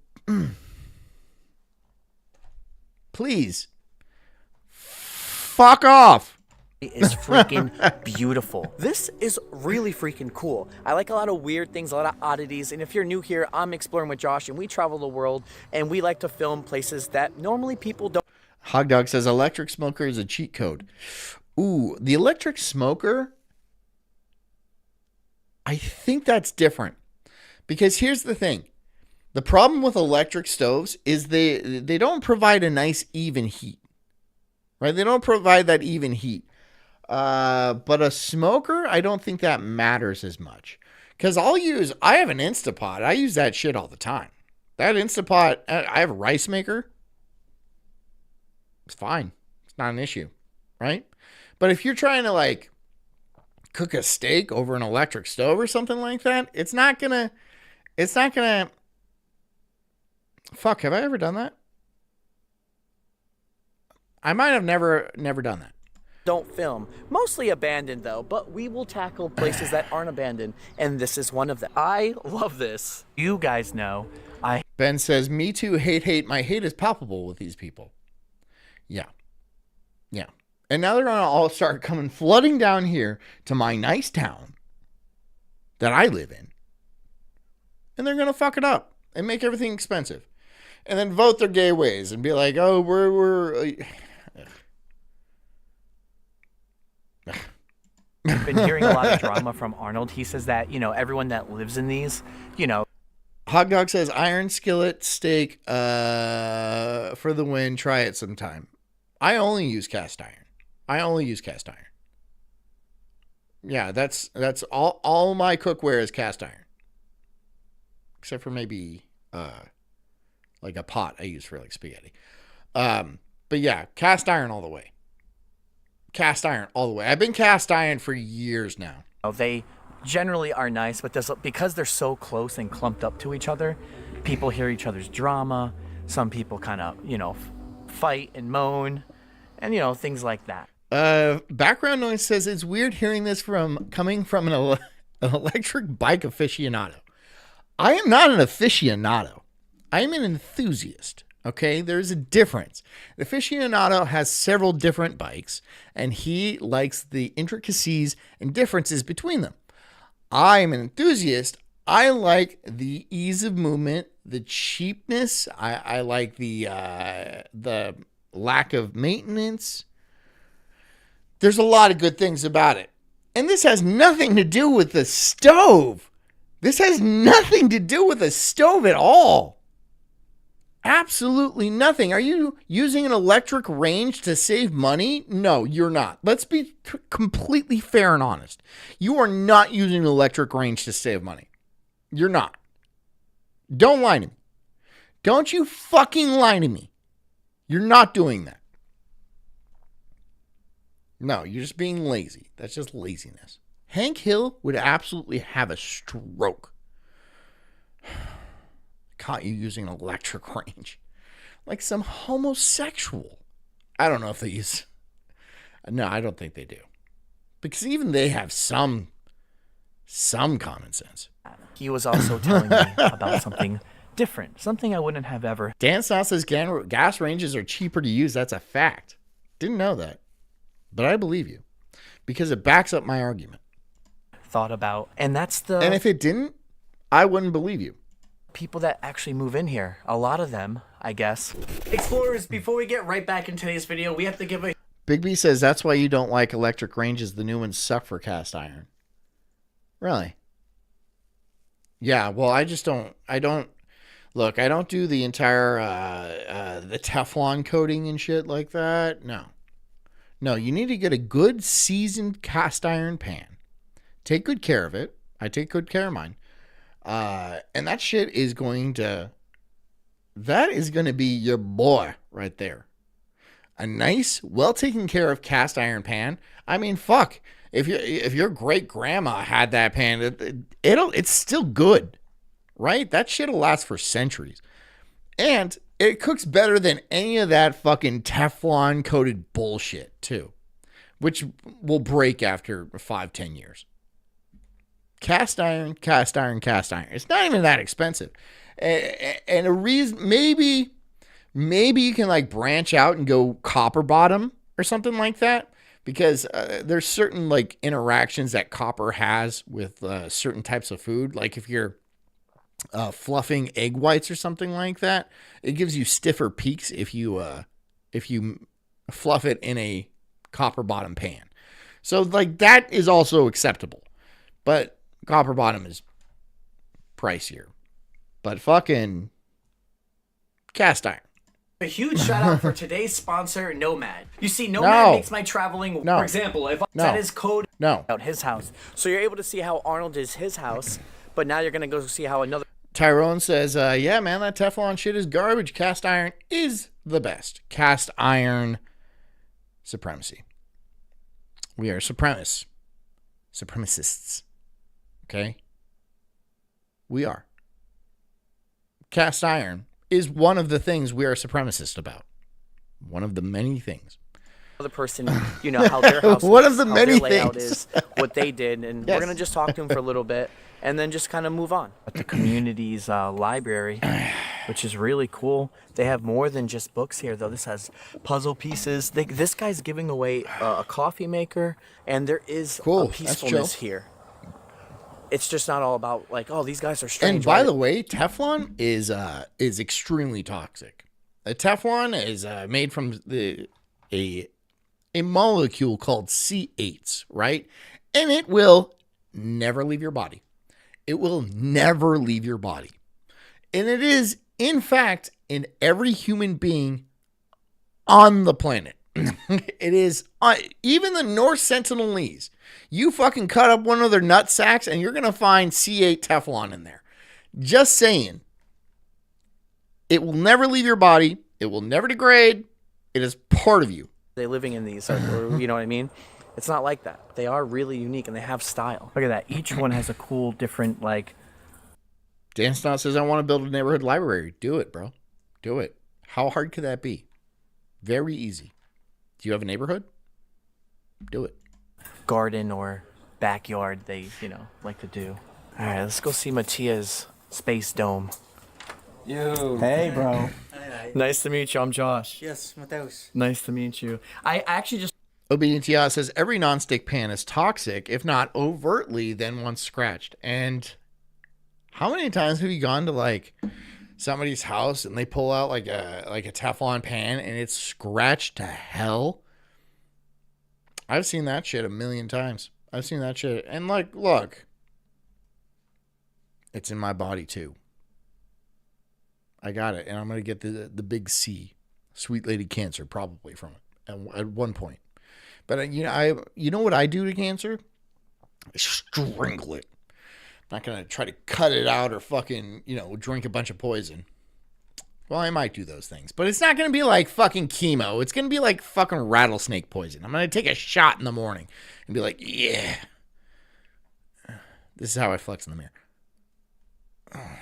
please, fuck off. Is freaking beautiful. This is really freaking cool. I like a lot of weird things, a lot of oddities. And if you're new here, I'm Exploring with Josh, and we travel the world, and we like to film places that normally people don't. Hog Dog says electric smoker is a cheat code. Ooh, the electric smoker, I think that's different. Because here's the thing. The problem with electric stoves is they don't provide a nice even heat. Right? They don't provide that even heat. But a smoker, I don't think that matters as much. Because I have an Instapot. I use that shit all the time. That Instapot, I have a rice maker. It's fine. It's not an issue. Right? But if you're trying to like cook a steak over an electric stove or something like that, it's not gonna, fuck, have I ever done that? I might have never done that. Don't film. Mostly abandoned though, but we will tackle places that aren't abandoned, and this is one of them. I love this. You guys know. Ben says, me too, hate. My hate is palpable with these people. Yeah. And now they're going to all start coming flooding down here to my nice town that I live in. And they're going to fuck it up and make everything expensive. And then vote their gay ways and be like, oh, we're I've been hearing a lot of drama from Arnold. He says that, everyone that lives in these, Hog Hog Dog says iron skillet steak for the win. Try it sometime. I only use cast iron. Yeah, that's all my cookware is cast iron. Except for maybe like a pot I use for like spaghetti. But yeah, cast iron all the way. I've been cast iron for years now. They generally are nice, but because they're so close and clumped up to each other, people hear each other's drama. Some people kind of, fight and moan and, things like that. Background noise says it's weird hearing this coming from an electric bike aficionado. I am not an aficionado. I am an enthusiast. Okay, there's a difference. The aficionado has several different bikes, and he likes the intricacies and differences between them. I am an enthusiast. I like the ease of movement, the cheapness. I like the lack of maintenance. There's a lot of good things about it. And this has nothing to do with the stove. This has nothing to do with the stove at all. Absolutely nothing. Are you using an electric range to save money? No, you're not. Let's be completely fair and honest. You are not using an electric range to save money. You're not. Don't lie to me. Don't you fucking lie to me. You're not doing that. No, you're just being lazy. That's just laziness. Hank Hill would absolutely have a stroke. Caught you using an electric range. Like some homosexual. I don't know if they use... No, I don't think they do. Because even they have some common sense. He was also telling me about something different. Something I wouldn't have ever... Dan Sal says gas ranges are cheaper to use. That's a fact. Didn't know that. But I believe you. Because it backs up my argument. Thought about. And that's the... And if it didn't, I wouldn't believe you. People that actually move in here. A lot of them, I guess. Explorers, before we get right back into today's video, we have to give a... Big B says that's why you don't like electric ranges. The new ones suck for cast iron. Really? Yeah, well, I don't look, I don't do the entire the Teflon coating and shit like that. No, you need to get a good seasoned cast iron pan. Take good care of it. I take good care of mine. And that shit is going to be your boy right there. A nice, well taken care of cast iron pan. I mean, fuck. If your great grandma had that pan, it's still good, right? That shit'll last for centuries. And it cooks better than any of that fucking Teflon coated bullshit too, which will break after 5-10 years. Cast iron. It's not even that expensive. And a reason, maybe you can like branch out and go copper bottom or something like that, because there's certain like interactions that copper has with certain types of food. Like if you're fluffing egg whites or something like that, it gives you stiffer peaks if you fluff it in a copper bottom pan. So like that is also acceptable, but copper bottom is pricier. But fucking cast iron. A huge shout out for today's sponsor, Nomad. You see, Nomad makes my traveling. For example, if I set his code out his house, so you're able to see how Arnold is his house, but now you're gonna go see how another. Tyrone says, yeah, man, that Teflon shit is garbage. Cast iron is the best. Cast iron supremacy. We are supremacists. Okay? We are. Cast iron is one of the things we are supremacist about. One of the many things. Other person, how their house one looks, of the how many their layout things. is, what they did, and we're going to just talk to him for a little bit and then just kind of move on. At the community's library, which is really cool. They have more than just books here, though. This has puzzle pieces. This guy's giving away a coffee maker, and there is a peacefulness here. It's just not all about like, oh, these guys are strange. And by the way, Teflon is extremely toxic. Teflon is made from a molecule called C8s, right? And it will never leave your body. It will never leave your body. And it is, in fact, in every human being on the planet. It is, even the North Sentinelese. You fucking cut up one of their nut sacks and you're going to find C8 Teflon in there. Just saying. It will never leave your body. It will never degrade. It is part of you. They living in these, or, you know what I mean? It's not like that. They are really unique and they have style. Look at that. Each one has a cool, different, like... Dan Stott says, I want to build a neighborhood library. Do it, bro. Do it. How hard could that be? Very easy. Do you have a neighborhood? Do it. Garden or backyard they, you know, like to do. All right, let's go see Mattia's space dome. Yo. Hey, bro. Hi. Nice to meet you. I'm Josh. Yes, Mateus. Nice to meet you. I actually just... Obedient Tia says, every nonstick pan is toxic, if not overtly, then once scratched. And how many times have you gone to, like, somebody's house and they pull out, like a Teflon pan and it's scratched to hell? I've seen that shit a million times. I've seen that shit. And, like, look. It's in my body, too. I got it. And I'm going to get the big C. Sweet lady cancer, probably, from it at one point. But, you know what I do to cancer? I strangle it. I'm not going to try to cut it out or fucking, drink a bunch of poison. Well, I might do those things. But it's not going to be like fucking chemo. It's going to be like fucking rattlesnake poison. I'm going to take a shot in the morning and be like, yeah. This is how I flex in the mirror.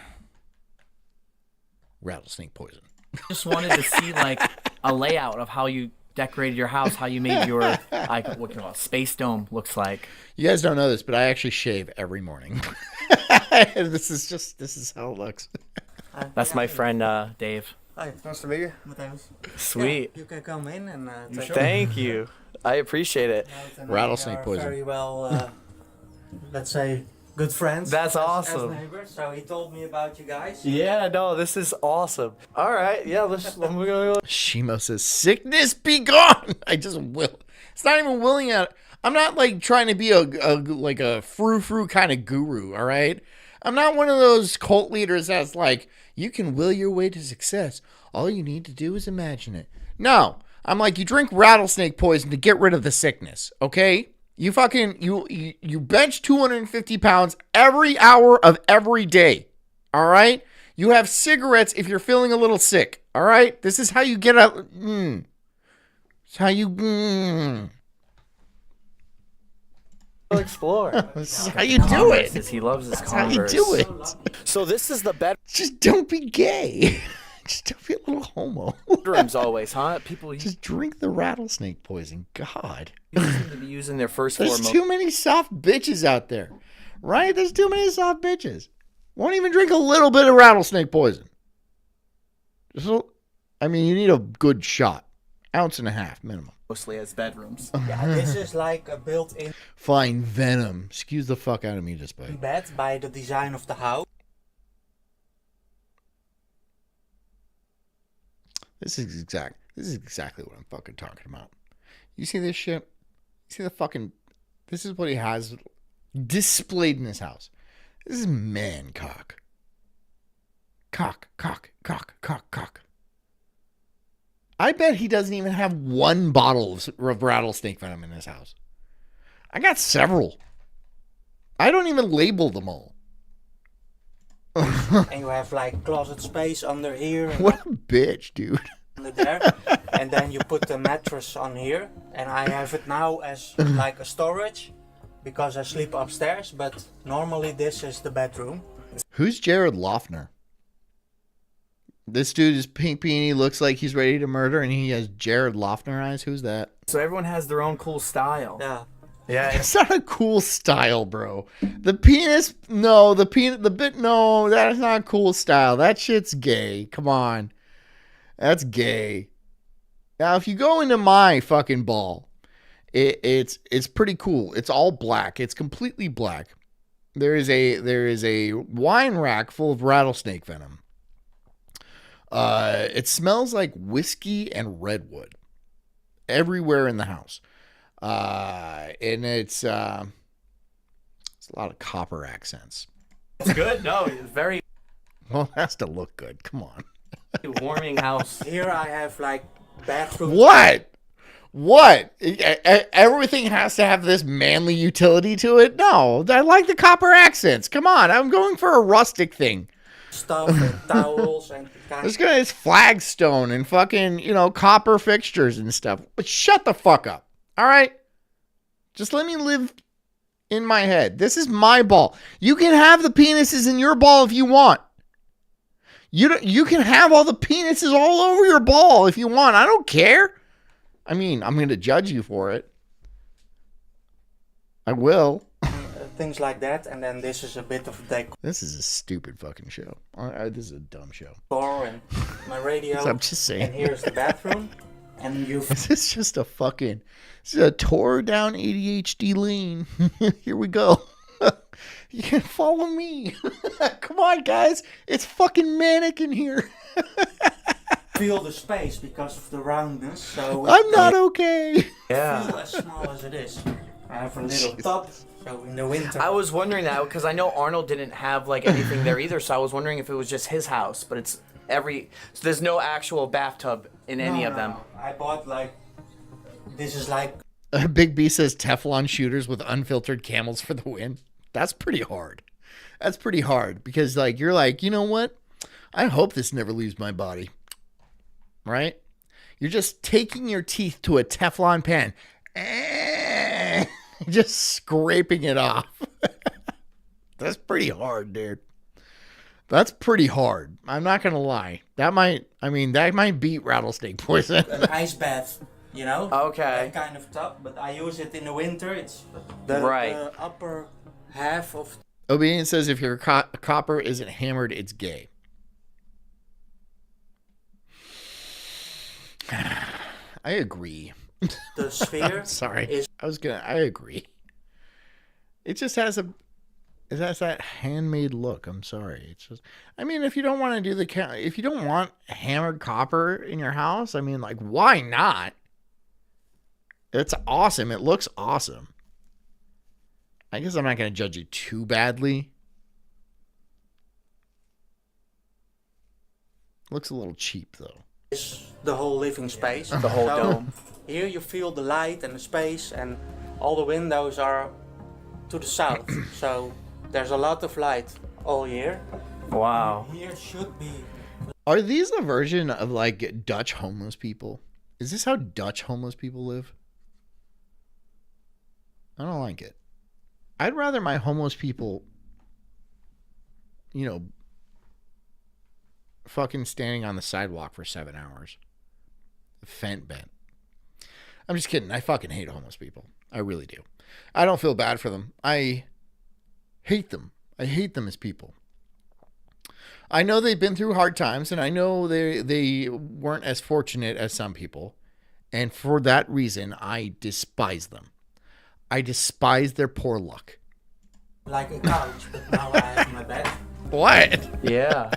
Rattlesnake poison. Just wanted to see, like, a layout of how you decorated your house, how you made your, like, what you call it, space dome looks like. You guys don't know this, but I actually shave every morning. This is how it looks. That's my friend, Dave. Hi, nice to meet you, Mateus. Sweet. Yeah, you can come in and Thank you. I appreciate it. Rattlesnake poison. Very well, let's say, good friends. That's as awesome. neighbors. So he told me about you guys. Yeah, no, this is awesome. All right, yeah, we're gonna go. Shimo says, sickness be gone. I just will. It's not even willing at. I'm not like trying to be a frou-frou kind of guru, all right? I'm not one of those cult leaders that's like, you can will your way to success. All you need to do is imagine it. No, I'm like, you drink rattlesnake poison to get rid of the sickness, okay? You fucking, you bench 250 pounds every hour of every day, all right? You have cigarettes if you're feeling a little sick, all right? This is how you get out. It's how you. Explore. This is how you do it. He loves his That's how you Converse. do it. So this is the Just don't be gay. Just don't be a little homo. bedrooms always, huh? People Just drink the rattlesnake poison. God. seem to be using their first floor. There's too many soft bitches out there. Right? There's too many soft bitches. Won't even drink a little bit of rattlesnake poison. I mean, you need a good shot. 1.5 ounces minimum. Mostly as bedrooms. Yeah, this is like a built-in Fine venom. Excuse the fuck out of me just by. bed by the design of the house. This is exactly what I'm fucking talking about. You see this shit? You see the fucking. This is what he has displayed in his house. This is man cock. Cock. I bet he doesn't even have one bottle of rattlesnake venom in his house. I got several. I don't even label them all. And you have like closet space under here and What a bitch, dude. under there. And then you put the mattress on here. And I have it now as like a storage because I sleep upstairs. But normally this is the bedroom. Who's Jared Loeffner? This dude is pink beanie, looks like he's ready to murder, and he has Jared Loeffner eyes. Who's that? So everyone has their own cool style. Yeah. Yeah, It's not a cool style, bro. The penis, no. The bit, no. That's not cool style. That shit's gay. Come on, that's gay. Now, if you go into my fucking ball, it's pretty cool. It's all black. It's completely black. There is a wine rack full of rattlesnake venom. It smells like whiskey and redwood everywhere in the house. And it's a lot of copper accents. it's good. No, it's very. Well, it has to look good. Come on. Warming house. Here I have like bathroom. What? What? Everything has to have this manly utility to it? No, I like the copper accents. Come on, I'm going for a rustic thing. Stuff and towels and It's flagstone and fucking, copper fixtures and stuff. But shut the fuck up. All right? Just let me live in my head. This is my ball. You can have the penises in your ball if you want. You can have all the penises all over your ball if you want. I don't care. I mean, I'm going to judge you for it. I will. things like that. And then this is a bit of decor This is a stupid fucking show. This is a dumb show. and my radio. I'm just saying. And here's the bathroom. And you. This is just a fucking. This is a tore down ADHD lane. Here we go. You can follow me. Come on, guys. It's fucking manic in here. Feel the space because of the roundness. So I'm not okay. Yeah. feel as small as it is. I have a little tub. So in the winter. I was wondering that because I know Arnold didn't have like anything there either, so I was wondering if it was just his house. But it's so there's no actual bathtub in any of them. No. I bought like. This is like. Big B says Teflon shooters with unfiltered camels for the win. That's pretty hard. That's pretty hard because you're like, you know what? I hope this never leaves my body. Right? You're just taking your teeth to a Teflon pan. Just scraping it off. That's pretty hard, dude. That's pretty hard. I'm not going to lie. That might beat rattlesnake poison. An ice bath. You know? Okay. That kind of tub, but I use it in the winter. It's the upper half of. Obedience says if your copper isn't hammered, it's gay. I agree. The sphere. Sorry. I agree. It just has that handmade look. I'm sorry. It's just, if you don't want to do if you don't want hammered copper in your house, why not? It's awesome. It looks awesome. I guess I'm not going to judge you too badly. Looks a little cheap, though. Is the whole living space. The whole dome. Here you feel the light and the space, and all the windows are to the south. So there's a lot of light all year. Wow. Here should be. Are these the version of Dutch homeless people? Is this how Dutch homeless people live? I don't like it. I'd rather my homeless people, fucking standing on the sidewalk for 7 hours. Fent bent. I'm just kidding. I fucking hate homeless people. I really do. I don't feel bad for them. I hate them. I hate them as people. I know they've been through hard times, and I know they weren't as fortunate as some people. And for that reason, I despise them. I despise their poor luck. Like a couch, but now I have my bed. What? Yeah,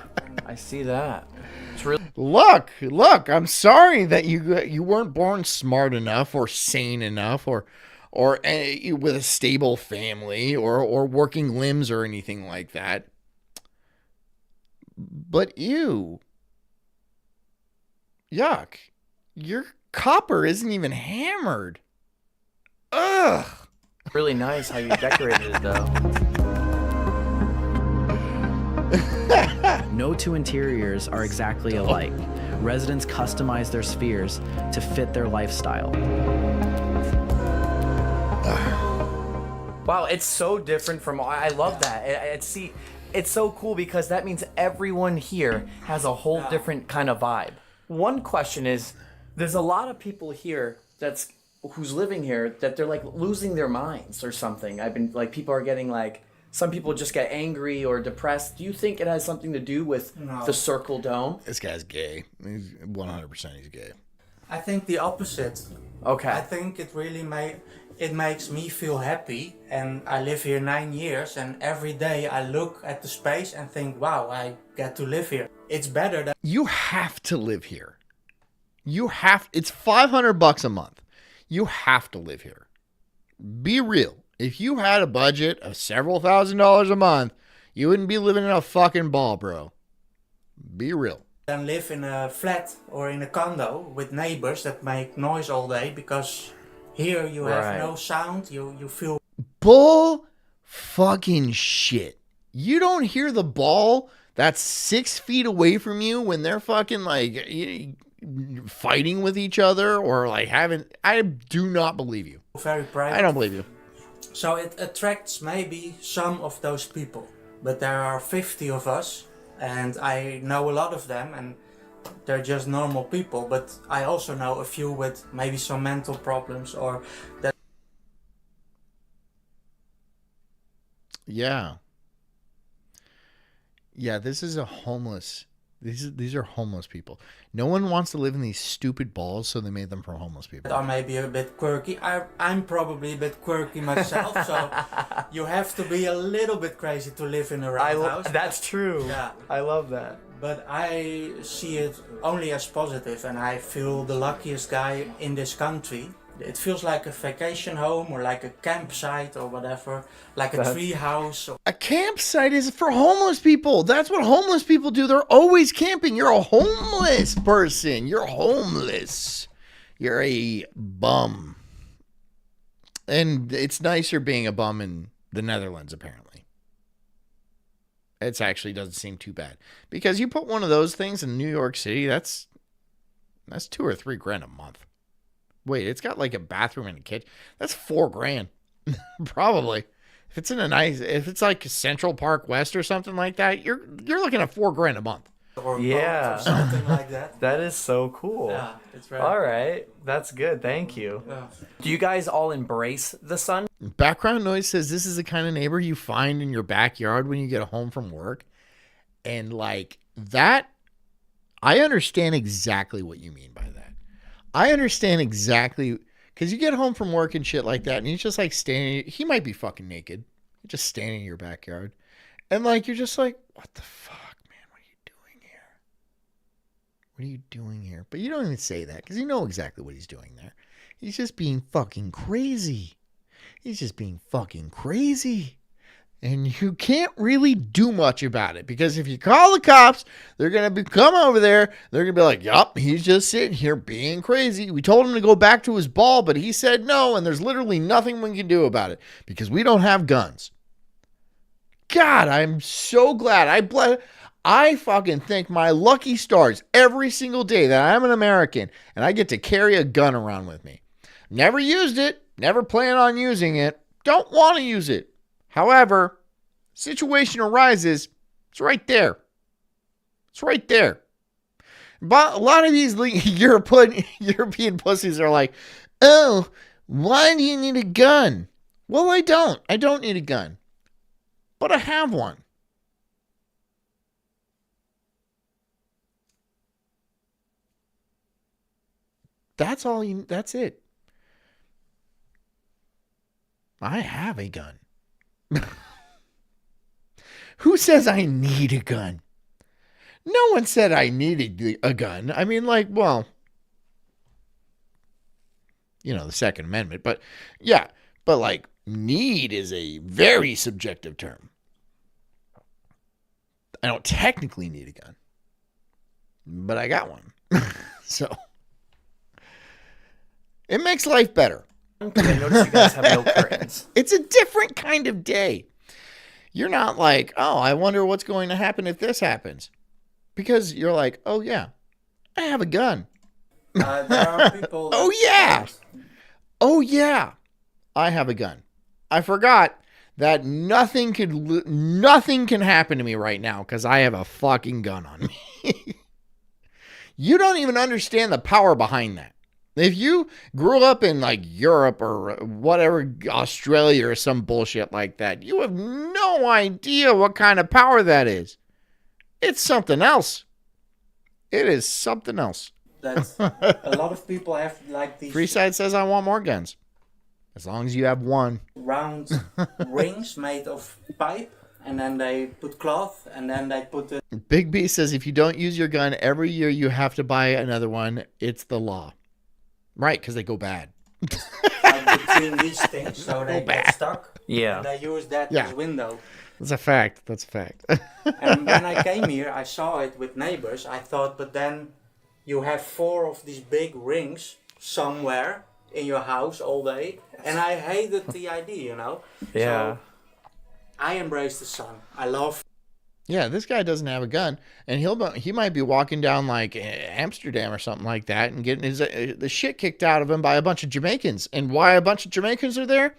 I see that. It's really Look, I'm sorry that you weren't born smart enough or sane enough or with a stable family or working limbs or anything like that. But yuck. Your copper isn't even hammered. Ugh. really nice how you decorated it, though. No two interiors are exactly alike. Residents customize their spheres to fit their lifestyle. Wow, it's so different from. I love that. It's so cool because that means everyone here has a whole different kind of vibe. One question is, there's a lot of people here who's living here that they're losing their minds or something. People are getting some people just get angry or depressed. Do you think it has something to do with the circle dome? This guy's gay. He's 100% he's gay. I think the opposite. Okay. I think it really makes me feel happy, and I live here 9 years, and every day I look at the space and think, wow, I get to live here. It's better than. You have to live here. It's $500 a month. You have to live here. Be real. If you had a budget of several $1,000s a month, you wouldn't be living in a fucking ball, bro. Be real. than live in a flat or in a condo with neighbors that make noise all day, because here you have Right. no sound. You feel Bull fucking shit. You don't hear the ball that's 6 feet away from you when they're fucking like fighting with each other or like having. I do not believe you. very private. I don't believe you. So it attracts maybe some of those people, but there are 50 of us, and I know a lot of them, and they're just normal people. But I also know a few with maybe some mental problems or that. Yeah. Yeah, this is a homeless. These are homeless people. No one wants to live in these stupid balls, so they made them for homeless people. Are maybe a bit quirky. I'm probably a bit quirky myself, so you have to be a little bit crazy to live in a roundhouse. That's true. Yeah. I love that. But I see it only as positive, and I feel the luckiest guy in this country. It feels like a vacation home or like a campsite or whatever, like a tree house. A campsite is for homeless people. That's what homeless people do. They're always camping. You're a homeless person. You're homeless. You're a bum. And it's nicer being a bum in the Netherlands, apparently. It actually doesn't seem too bad. Because you put one of those things in New York City, that's $2 or $3 grand a month. Wait, it's got like a bathroom and a kitchen. That's $4 probably. If it's like Central Park West or something like that, you're looking at $4 a month. Or Yeah. boat or something like that. That is so cool. Yeah, it's very. All right. That's good. Thank you. Yeah. Do you guys all embrace the sun? Background noise says this is the kind of neighbor you find in your backyard when you get home from work. And like that, I understand exactly what you mean by that. I understand exactly, because you get home from work and shit like that, and he's just like standing, he might be fucking naked, just standing in your backyard. And like, you're just like, what the fuck, man? What are you doing here? What are you doing here? But you don't even say that, because you know exactly what he's doing there. He's just being fucking crazy. He's just being fucking crazy. And you can't really do much about it, because if you call the cops, they're going to come over there. They're going to be like, yup, he's just sitting here being crazy. We told him to go back to his ball, but he said no. And there's literally nothing we can do about it because we don't have guns. God, I'm so glad. I fucking thank my lucky stars every single day that I'm an American and I get to carry a gun around with me. Never used it. Never plan on using it. Don't want to use it. However, situation arises, it's right there. It's right there. But a lot of these European pussies are like, oh, why do you need a gun? Well, I don't. I don't need a gun. But I have one. That's it. I have a gun. Who says I need a gun? No one said I needed a gun. I mean, like, well, the Second Amendment, but yeah, but like, need is a very subjective term. I don't technically need a gun, but I got one. So it makes life better. I noticed you guys have no curtains. It's a different kind of day. You're not like, oh, I wonder what's going to happen if this happens. Because you're like, oh, yeah, I have a gun. There are people. Oh, yeah. Oh, yeah, I have a gun. I forgot that nothing can happen to me right now because I have a fucking gun on me. You don't even understand the power behind that. If you grew up in like Europe or whatever, Australia or some bullshit like that, you have no idea what kind of power that is. It's something else. It is something else. That a lot of people have like these Freeside says I want more guns. As long as you have one. round rings made of pipe, and then they put cloth, and then they put the Big B says if you don't use your gun every year, you have to buy another one. It's the law. Right, because they go bad. like the between these things so they get stuck. Yeah. And I use that Yeah. as window. That's a fact. That's a fact. And when I came here, I saw it with neighbors. I thought, but then you have 4 of these big rings somewhere in your house all day. And I hated the idea, you know? Yeah. So I embrace the sun. I love Yeah, this guy doesn't have a gun, and he might be walking down like Amsterdam or something like that, and getting his the shit kicked out of him by a bunch of Jamaicans. And why a bunch of Jamaicans are there?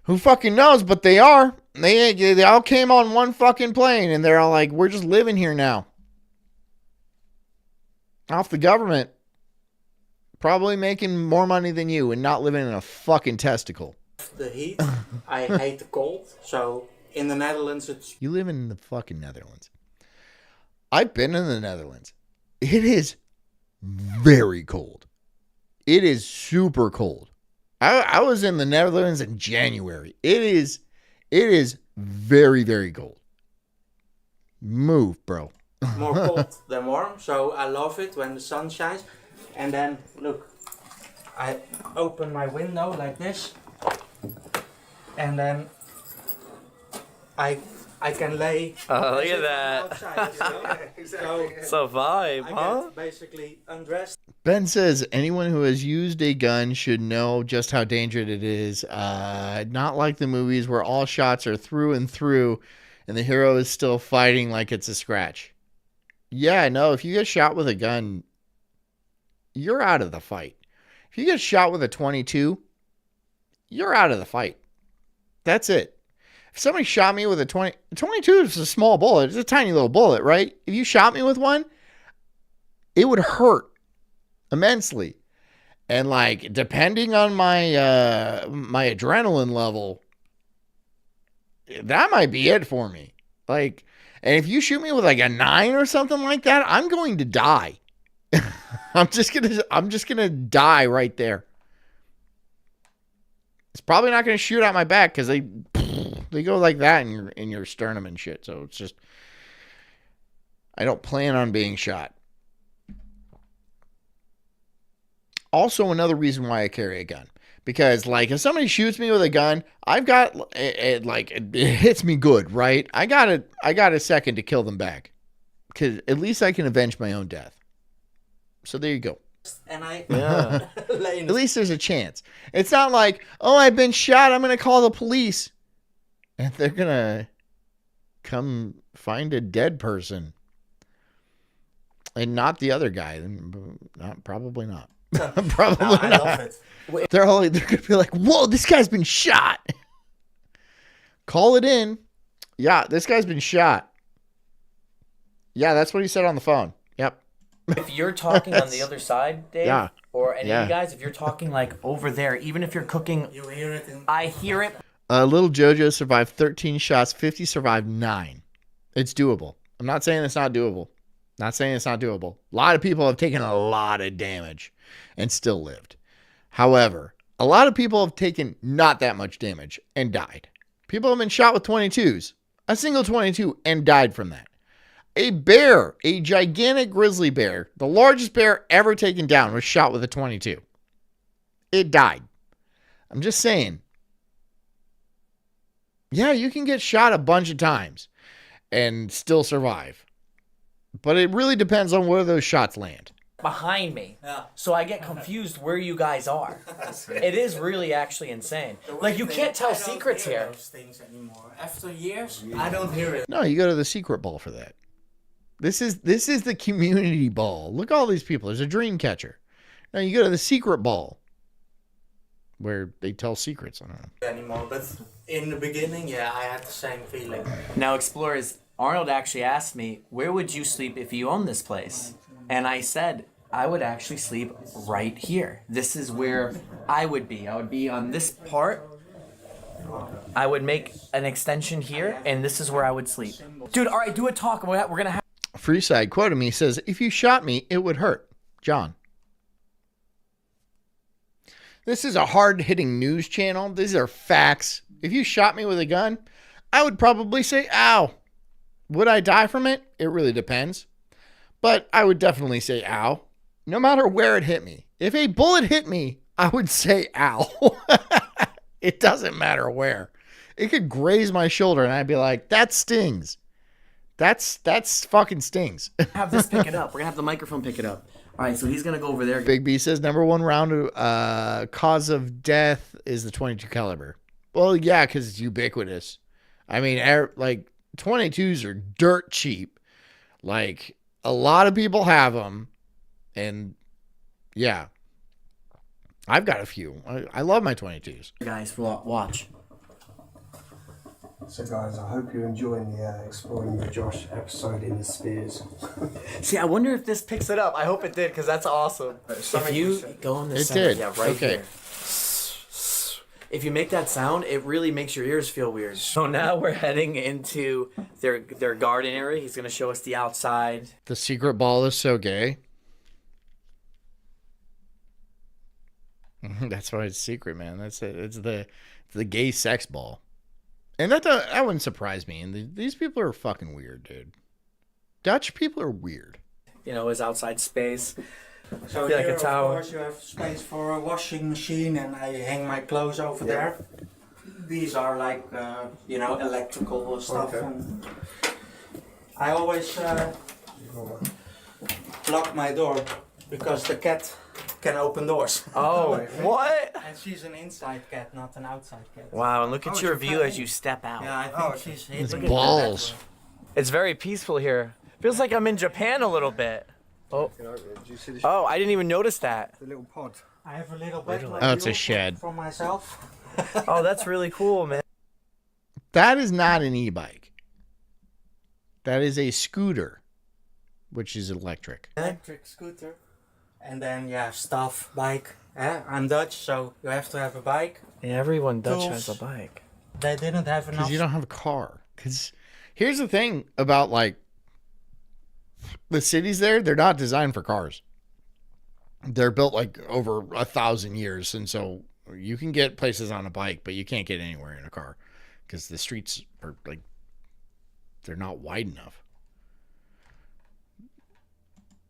Who fucking knows? But they are. They all came on one fucking plane, and they're all like, "We're just living here now, off the government, probably making more money than you, and not living in a fucking testicle." the heat. I hate the cold. So in the Netherlands, it's You live in the fucking Netherlands. I've been in the Netherlands. It is very cold. It is super cold. I was in the Netherlands in January. It is very, very cold. Move, bro. more cold than warm. So I love it when the sun shines. And then, look, I open my window like this. And then I can lay Oh, look at that. outside. So It's a vibe, I huh? get basically undressed. Ben says anyone who has used a gun should know just how dangerous it is. Not like the movies where all shots are through and through and the hero is still fighting like it's a scratch. Yeah, no, if you get shot with a gun, you're out of the fight. If you get shot with a 22, you're out of the fight. That's it. If somebody shot me with a 22 is a small bullet. It's a tiny little bullet, right? If you shot me with one, it would hurt immensely. And like, depending on my my adrenaline level, that might be it for me. Like, and if you shoot me with like a 9 or something like that, I'm going to die. I'm just gonna die right there. It's probably not gonna shoot out my back because they go like that in your sternum and shit. So it's just, I don't plan on being shot. Also, another reason why I carry a gun, because like if somebody shoots me with a gun, I've got it hits me good, right? I got a second to kill them back, because at least I can avenge my own death. So there you go. And I Yeah. lay in At the least there's a chance. It's not like, oh, I've been shot, I'm gonna call the police, and they're gonna come find a dead person, and not the other guy. Probably not. Probably No, I not. love it. They're gonna be like, whoa, this guy's been shot. Call it in. Yeah, this guy's been shot. Yeah, that's what he said on the phone. Yep. If you're talking on the other side, Dave, Yeah. or any Yeah. of you guys, if you're talking like over there, even if you're cooking, You hear it in I hear it. Little Jojo survived 13 shots. 50 survived 9. It's doable. I'm not saying it's not doable. Not saying it's not doable. A lot of people have taken a lot of damage and still lived. However, a lot of people have taken not that much damage and died. People have been shot with 22s, a single 22, and died from that. A bear, a gigantic grizzly bear, the largest bear ever taken down, was shot with a 22. It died. I'm just saying. Yeah, you can get shot a bunch of times and still survive. But it really depends on where those shots land. Behind me, Yeah. so I get confused where you guys are. It is really actually insane. Like you can't tell I don't secrets hear here. those things anymore. After years, I don't hear it. No, you go to the secret ball for that. This is the community ball. Look at all these people. There's a dream catcher. Now you go to the secret ball where they tell secrets. I don't know. Anymore, but in the beginning, yeah, I had the same feeling. Now, explorers, Arnold actually asked me, where would you sleep if you owned this place? And I said, I would actually sleep right here. This is where I would be. I would be on this part. I would make an extension here, and this is where I would sleep. Dude, all right, do a talk. We're going to have... Freeside quoted me, says, if you shot me, it would hurt. John. This is a hard-hitting news channel. These are facts. If you shot me with a gun, I would probably say, ow. Would I die from it? It really depends. But I would definitely say, ow. No matter where it hit me. If a bullet hit me, I would say ow. It doesn't matter where. It could graze my shoulder and I'd be like, that stings. That's fucking stings. Have this pick it up. We're gonna have the microphone pick it up. All right, so he's gonna go over there. Big B says number one round cause of death is the 22 caliber. Well, yeah, because it's ubiquitous. I mean, like 22s are dirt cheap. Like a lot of people have them, and yeah, I've got a few. I love my 22s. Guys, watch. So guys, I hope you're enjoying the Exploring with Josh episode in the Spheres. See, I wonder if this picks it up. I hope it did, because that's awesome. If you go on this It center, did. yeah, right Okay. here. If you make that sound, it really makes your ears feel weird. So now we're heading into their garden area. He's gonna show us the outside. The secret ball is so gay. That's why it's secret, man. That's it. It's the gay sex ball. And that wouldn't surprise me. And these people are fucking weird, dude. Dutch people are weird. You know, his outside space. So Like a here, of tower. course, you have space for a washing machine, and I hang my clothes over there. These are like, electrical stuff. Okay. And I always lock my door because the cat can open doors. Oh, what? And she's an inside cat, not an outside cat. Wow, and look at your view as you step out. Yeah, I think she's It's hitting balls. It's very peaceful here. Feels like I'm in Japan a little bit. Oh, Do you see the, oh, I didn't even notice that. the little pod? I have a little bed like Oh, it's a you shed. for myself. Oh, that's really cool, man. That is not an e-bike. That is a scooter, which is electric. Electric scooter. And then you have stuff, bike. I'm Dutch, so you have to have a bike. Yeah, everyone Dutch Tools. has a bike. They didn't have enough. Because you don't have a car. Because here's the thing about like the cities there, they're not designed for cars. They're built like over 1,000 years. And so you can get places on a bike, but you can't get anywhere in a car because the streets are like, they're not wide enough.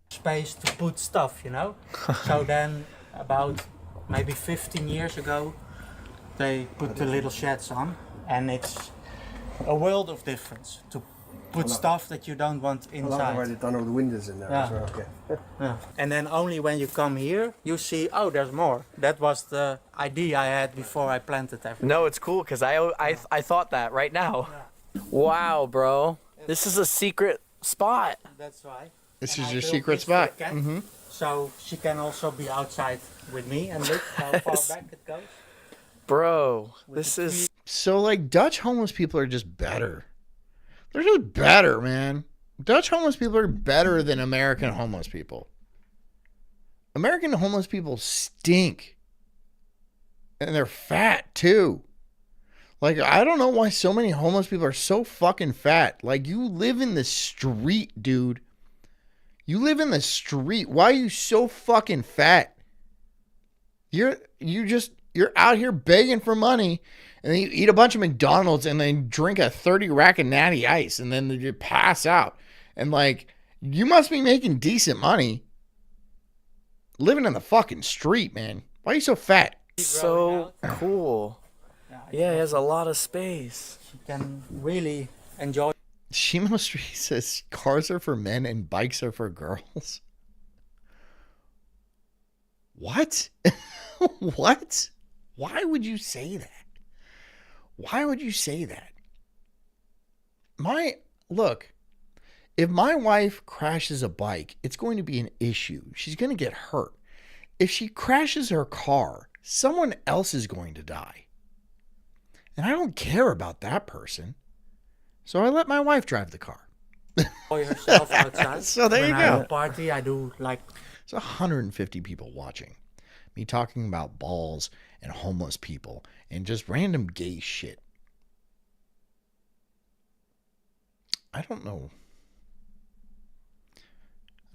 Space to put stuff, So then, about maybe 15 years ago, they put the little sheds on, and it's a world of difference to put stuff that you don't want I like the way inside. they've done all the windows in there as Yeah. well. Yeah. Yeah. And then only when you come here, you see, oh, there's more. That was the idea I had before I planted everything. No, it's cool because I thought that right now. Wow, bro. This is a secret spot. That's why. This And is I your built secret this for the spot. cat, Mm-hmm. So she can also be outside with me and look how far back it goes. Bro, this is... So like Dutch homeless people are just better. They're just better, man. Dutch homeless people are better than American homeless people. American homeless people stink. And they're fat too. Like, I don't know why so many homeless people are so fucking fat. Like, you live in the street, dude. You live in the street. Why are you so fucking fat? You're out here begging for money, and then you eat a bunch of McDonald's and then drink a 30 rack of Natty Ice, and then you pass out. And like, you must be making decent money living in the fucking street, man. Why are you so fat? so cool. Yeah, he has a lot of space. You can really enjoy. Shimo Street says cars are for men and bikes are for girls. What? What? Why would you say that? Why would you say that? Look, if my wife crashes a bike, it's going to be an issue. She's going to get hurt. If she crashes her car, someone else is going to die. And I don't care about that person. So I let my wife drive the car. yourself outside. So there you When I have go. a party, I do like There's 150 people watching me talking about balls and homeless people and just random gay shit. I don't know.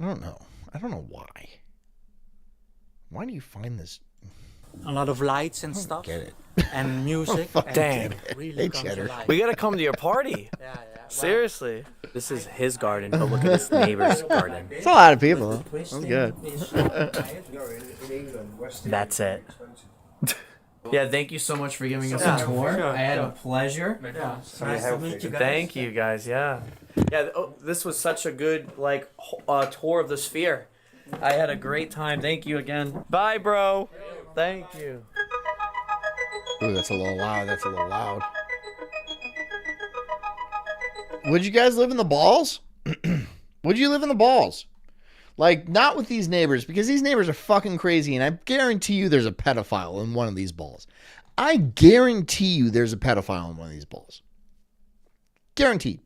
I don't know why. Why do you find this? a lot of lights and stuff Get it? and music. fuck and Dang. it really Hey, comes Cheddar. alive. We gotta come to your party. Yeah, yeah. Seriously. This is his garden, but look at his neighbor's garden. It's a lot of people. That's good. That's it. Yeah, thank you so much for giving us a tour. I had a pleasure. Yeah, it's nice to meet you guys. Thank you guys. Yeah. Yeah. This was such a good tour of the sphere. I had a great time. Thank you again. Bye, bro. Thank you. Ooh, that's a little loud. That's a little loud. Would you guys live in the balls? Would you live in the balls? Like, not with these neighbors, because these neighbors are fucking crazy, and I guarantee you there's a pedophile in one of these balls. I guarantee you there's a pedophile in one of these balls. Guaranteed.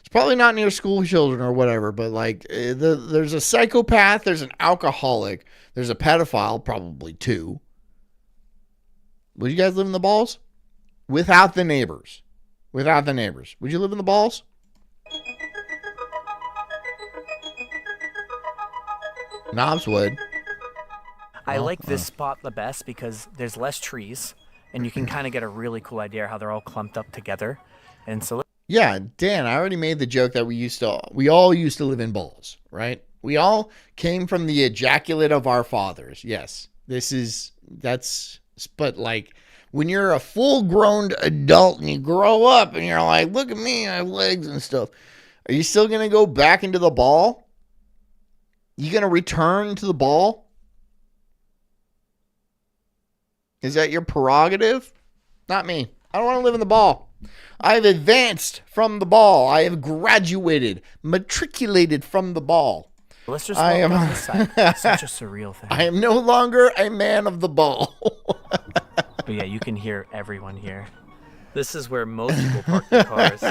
It's probably not near school children or whatever, but like, there's a psychopath, there's an alcoholic, there's a pedophile, probably two. Would you guys live in the balls? Without the neighbors. Without the neighbors. Would you live in the balls? Knobs would. I like this spot the best because there's less trees, and you can kind of get a really cool idea how they're all clumped up together. And so, Yeah, Dan, I already made the joke that we all used to live in balls, right? We all came from the ejaculate of our fathers. Yes. But like, when you're a full-grown adult and you grow up and you're like, look at me, I have legs and stuff. Are you still going to go back into the ball? You going to return to the ball? Is that your prerogative? Not me. I don't want to live in the ball. I have advanced from the ball. I have graduated, matriculated from the ball. let's just walk down this side. It's such a surreal thing. I am no longer a man of the ball. But yeah, you can hear everyone here. This is where most people park their cars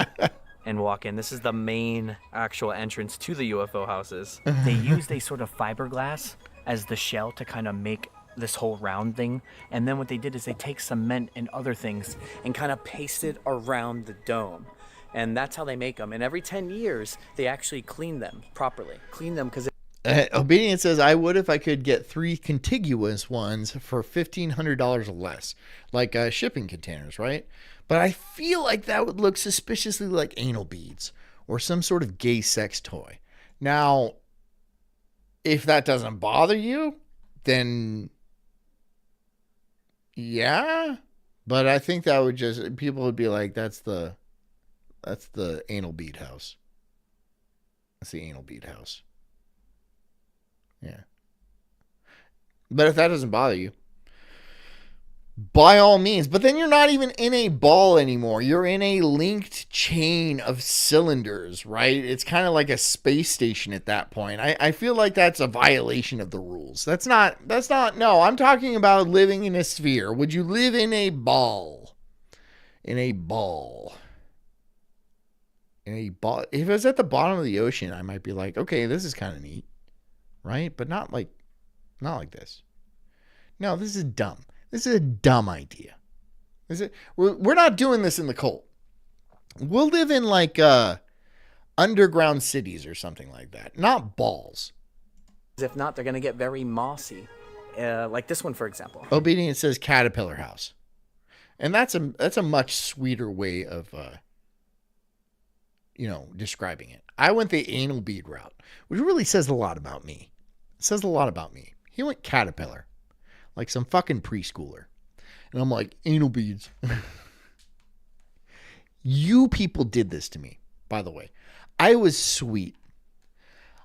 and walk in. This is the main actual entrance to the UFO houses. They used a sort of fiberglass as the shell to kind of make this whole round thing. And then what they did is they take cement and other things and kind of paste it around the dome. And that's how they make them. And every 10 years, they actually clean them properly. Clean them because... Obedience says, I would if I could get 3 contiguous ones for $1,500 less. Like shipping containers, right? But I feel like that would look suspiciously like anal beads or some sort of gay sex toy. Now, if that doesn't bother you, then yeah. But I think that would just, people would be like, that's the anal bead house. That's the anal bead house. Yeah. But if that doesn't bother you, by all means. But then you're not even in a ball anymore. You're in a linked chain of cylinders, right? It's kind of like a space station at that point. I feel like that's a violation of the rules. That's not, no, I'm talking about living in a sphere. Would you live in a ball? In a ball. In a ball. If it was at the bottom of the ocean, I might be like, okay, this is kind of neat. Right? But not like this. No, this is dumb. This is a dumb idea. We're not doing this in the cult. We'll live in like underground cities or something like that. Not balls. If not, they're going to get very mossy. Like this one, for example. Obedience says caterpillar house. And that's a much sweeter way of describing it. I went the anal bead route, which really says a lot about me. It says a lot about me. He went caterpillar, like some fucking preschooler. And I'm like, anal beads. You people did this to me, by the way. I was sweet.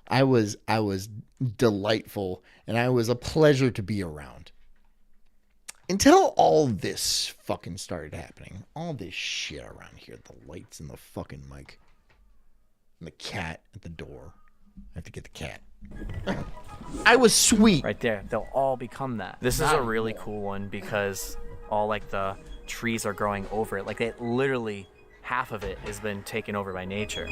I was delightful, and I was a pleasure to be around. Until all this fucking started happening. All this shit around here. The lights and the fucking mic. And the cat at the door. I have to get the cat. I was sweet. Right there. They'll all become that. This is a really cool one because all like the trees are growing over it. Like it literally, half of it has been taken over by nature.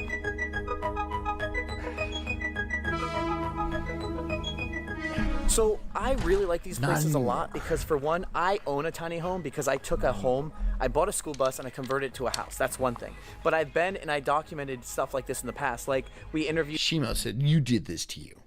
So I really like these places a lot because for one, I own a tiny home because I took a home, I bought a school bus and I converted it to a house. That's one thing. But I've been and I documented stuff like this in the past. Like we interviewed Shimo said, you did this to you.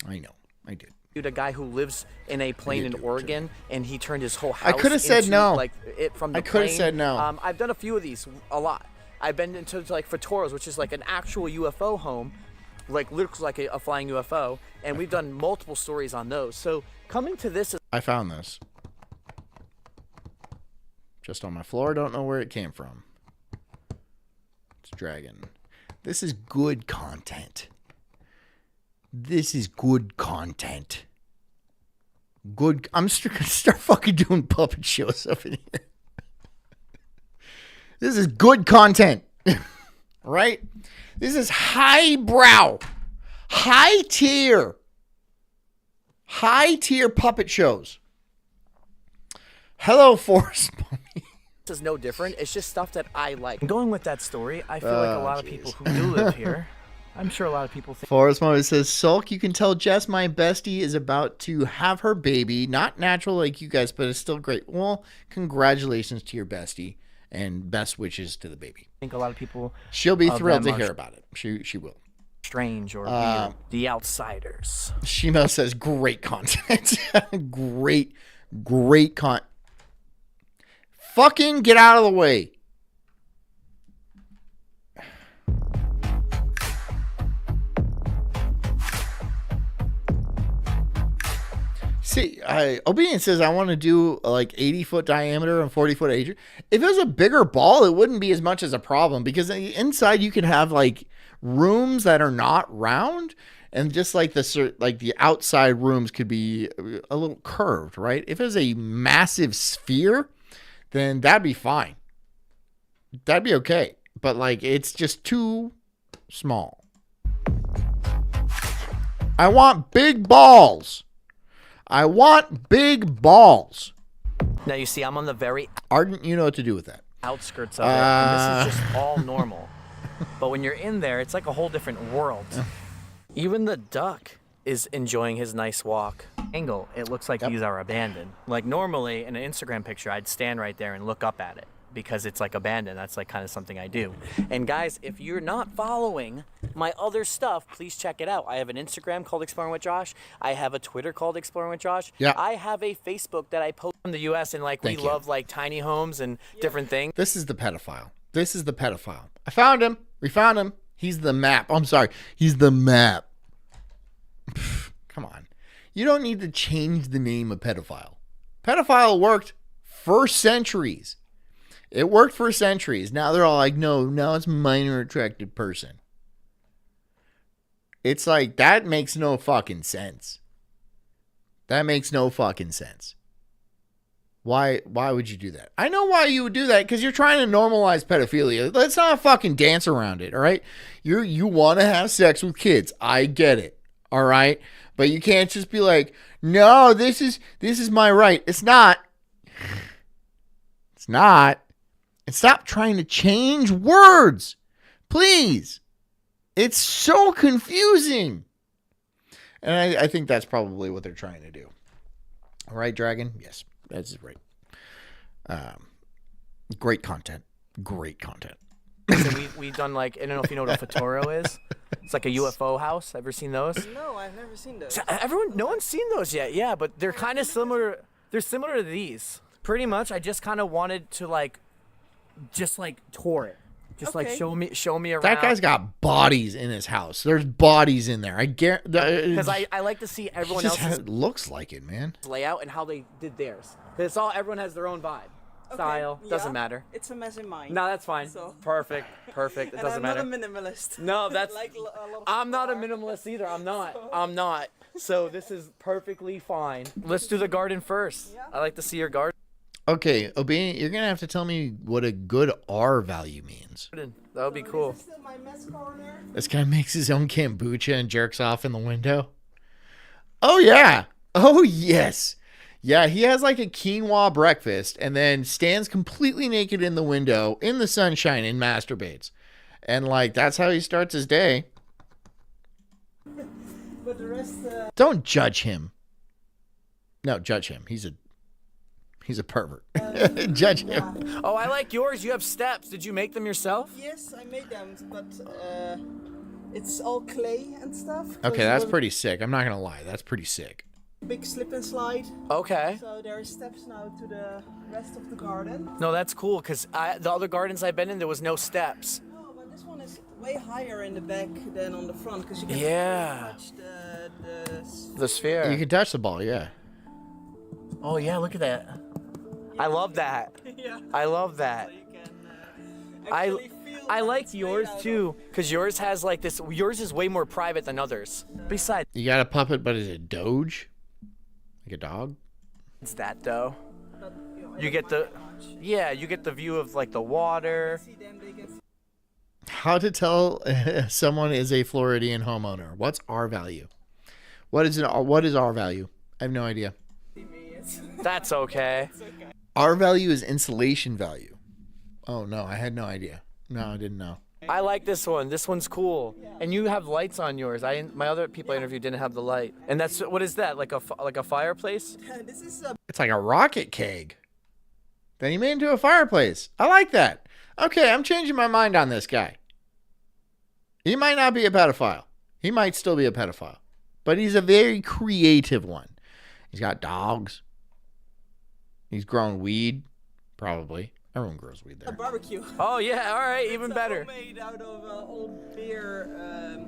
I know, I did. A guy who lives in a plane in Oregon and he turned his whole house I could have said no. Like it from the I could have plane. said no. I've done a few of these a lot. I've been into like Fatora's, which is like an actual UFO home, like looks like a flying UFO, and we've done multiple stories on those. So coming to this is I found this. Just on my floor. Don't know where it came from. It's Dragon. This is good content. This is good content. Good. I'm just gonna start fucking doing puppet shows up in here. This is good content. Right? This is highbrow, high tier puppet shows. Hello, Forest Mommy. is no different. It's just stuff that I like. Going with that story, I feel like a lot of people who do live here, I'm sure a lot of people think. Forest Mommy says, Sulk, you can tell Jess, my bestie, is about to have her baby. Not natural like you guys, but it's still great. Well, congratulations to your bestie and best wishes to the baby. I think a lot of people. She'll be of thrilled to them hear are about it. She will. Strange or weird. The outsiders. Shimo says, great content. great content. Fucking get out of the way. See, Obedience says I want to do like 80-foot diameter and 40-foot age. If it was a bigger ball, it wouldn't be as much as a problem because inside you can have like rooms that are not round, and just like the outside rooms could be a little curved, right? If it was a massive sphere, then that'd be fine. That'd be okay. But like it's just too small. I want big balls. I want big balls. Now you see, I'm on the very Ardent, you know what to do with that. outskirts of it, and this is just all normal. But when you're in there, it's like a whole different world. Even the duck is enjoying his nice walk. Angle, it looks like these are abandoned. Like normally in an Instagram picture, I'd stand right there and look up at it because it's like abandoned. That's like kind of something I do. And guys, if you're not following my other stuff, please check it out. I have an Instagram called Exploring with Josh. I have a Twitter called Exploring with Josh. Yeah. I have a Facebook that I post From the U.S. and like Thank we you. love like tiny homes and different things. This is the pedophile. This is the pedophile. I found him. We found him. He's the map. I'm sorry. He's the map. Come on. You don't need to change the name of pedophile. Pedophile worked for centuries. It worked for centuries. Now they're all like, no, now it's minor attracted person. It's like, that makes no fucking sense. That makes no fucking sense. Why would you do that? I know why you would do that, because you're trying to normalize pedophilia. Let's not fucking dance around it, all right? You want to have sex with kids. I get it, all right? But you can't just be like, no, this is my right. It's not. It's not. And stop trying to change words, please. It's so confusing. And I think that's probably what they're trying to do. All right, Dragon? Yes, that's right. Great content. Great content. So we've done like, I don't know if you know what a Fatoro is. It's like a UFO house. Ever seen those? No, I've never seen those. So no one's seen those yet. Yeah, but they're kind of similar. They're similar to these. Pretty much, I just kind of wanted to like, just like tour it. Just like show me around. That guy's got bodies in his house. There's bodies in there. I guarantee. Because I like to see everyone else's looks like it, man. layout and how they did theirs. Because everyone has their own vibe, style. Doesn't matter. It's a mess in mine. No, that's fine. So. Perfect. It And doesn't I'm matter. not a minimalist. No, that's. like a lot of I'm not a people are. minimalist either. I'm not. So this is perfectly fine. Let's do the garden first. Yeah. I like to see your garden. Okay, Obedient, you're going to have to tell me what a good R value means. That would be cool. This is still my mess corner. This guy makes his own kombucha and jerks off in the window. Oh, yeah. Oh, yes. Yeah, he has like a quinoa breakfast and then stands completely naked in the window in the sunshine and masturbates. And like, that's how he starts his day. But the rest, Don't judge him. No, judge him. He's a pervert. Judge him. Oh, I like yours. You have steps. Did you make them yourself? yes, I made them, but it's all clay and stuff. Okay, that's pretty sick. I'm not going to lie. That's pretty sick. Big slip and slide. Okay. So there are steps now to the rest of the garden. No, that's cool, because the other gardens I've been in, there was no steps. No, but this one is way higher in the back than on the front because you can Yeah. touch The sphere. You can touch the ball, yeah. Oh, yeah, look at that. I love that. yeah. I love that. So you can actually feel I what like it's made yours out too, because yours has like this. Yours is way more private than others. Besides You got a puppet, but is it Doge? Like a dog? that, though, of. But, I you don't get mind the that much. you get the view of like the water. See them, they can see How to tell someone is a Floridian homeowner? What's R value? What is our value? I have no idea. me. It's That's okay. R value is insulation value. Oh no, I had no idea. No, I didn't know. I like this one. This one's cool. And you have lights on yours. My other people I interviewed didn't have the light. And that's what is that? Like a fireplace? this is a It's like a rocket keg. Then he made into a fireplace. I like that. Okay, I'm changing my mind on this guy. He might not be a pedophile. He might still be a pedophile. But he's a very creative one. He's got dogs. He's grown weed. Probably. Everyone grows weed there. barbecue. Oh yeah, all right, even It's better. Made out of old beer.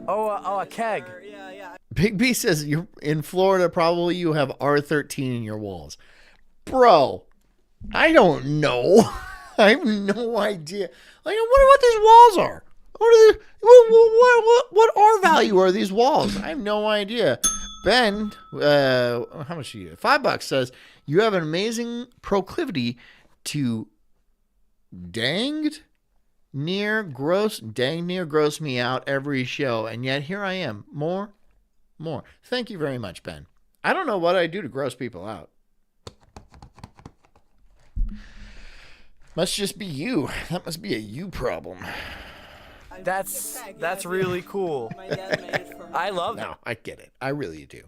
A keg. Yeah, yeah. Big B says you're in Florida, probably you have R13 in your walls. Bro, I don't know. I have no idea. Like, I wonder what these walls are. What are they, what R value are these walls? I have no idea. Ben, how much do you get? $5 says you have an amazing proclivity to danged near gross me out every show, and yet here I am. More. Thank you very much, Ben. I don't know what I do to gross people out. Must just be you. That must be a you problem. That's really cool. My dad made it for me. I love No, I get it. I really do.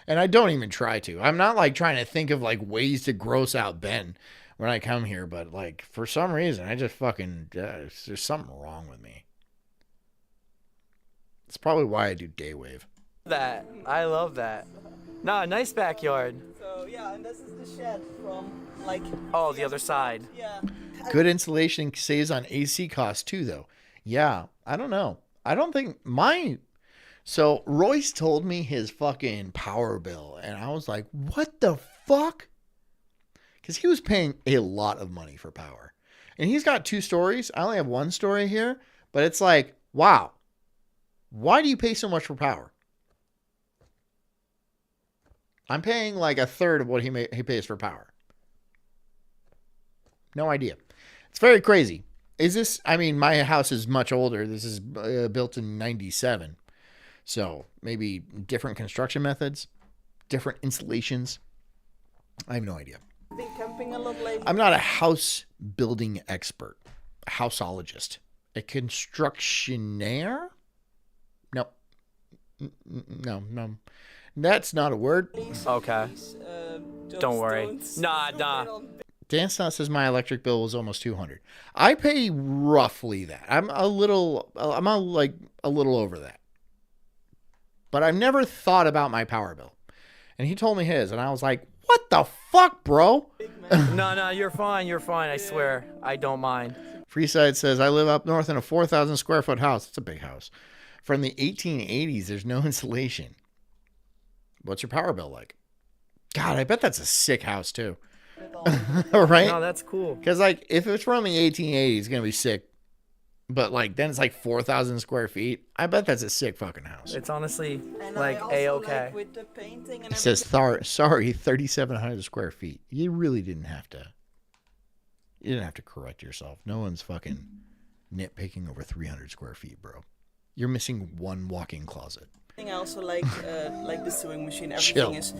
And I don't even try to. I'm not like trying to think of like ways to gross out Ben when I come here, but like for some reason I just fucking there's something wrong with me. It's probably why I do day wave. that. I love that. Nah, nice backyard. So yeah, and this is the shed from like. Oh, the other side. Yeah. Good insulation saves on AC costs too, though. Yeah, I don't know. I don't think my. So Royce told me his fucking power bill, and I was like, "What the fuck?" Because he was paying a lot of money for power, and he's got 2 stories. I only have 1 story here, but it's like, wow, why do you pay so much for power? I'm paying like a third of what he pays for power. No idea. It's very crazy. Is this, I mean, my house is much older. This is built in 97. So maybe different construction methods, different installations. I have no idea. Been camping a lot lately. I'm not a house building expert, a houseologist, a constructionaire. No. That's not a word. Okay. Don't worry. Nah. Dan Stott says my electric bill was almost $200. I pay roughly that. I'm a little over that. But I've never thought about my power bill. And he told me his, and I was like, what the fuck, bro? No, you're fine. You're fine. I swear. I don't mind. Freeside says, I live up north in a 4,000 square foot house. It's a big house. From the 1880s, there's no insulation. What's your power bill like? God, I bet that's a sick house, too. Right? No, that's cool. Because, like, if it's from the 1880s, it's going to be sick. But, like, then it's like 4,000 square feet. I bet that's a sick fucking house. It's honestly And like I also A-okay. like with the painting and It says, sorry, 3,700 square feet. You really didn't have to. You didn't have to correct yourself. No one's fucking nitpicking over 300 square feet, bro. You're missing 1 walk-in closet. everything. I also like the sewing machine. Chill. Everything is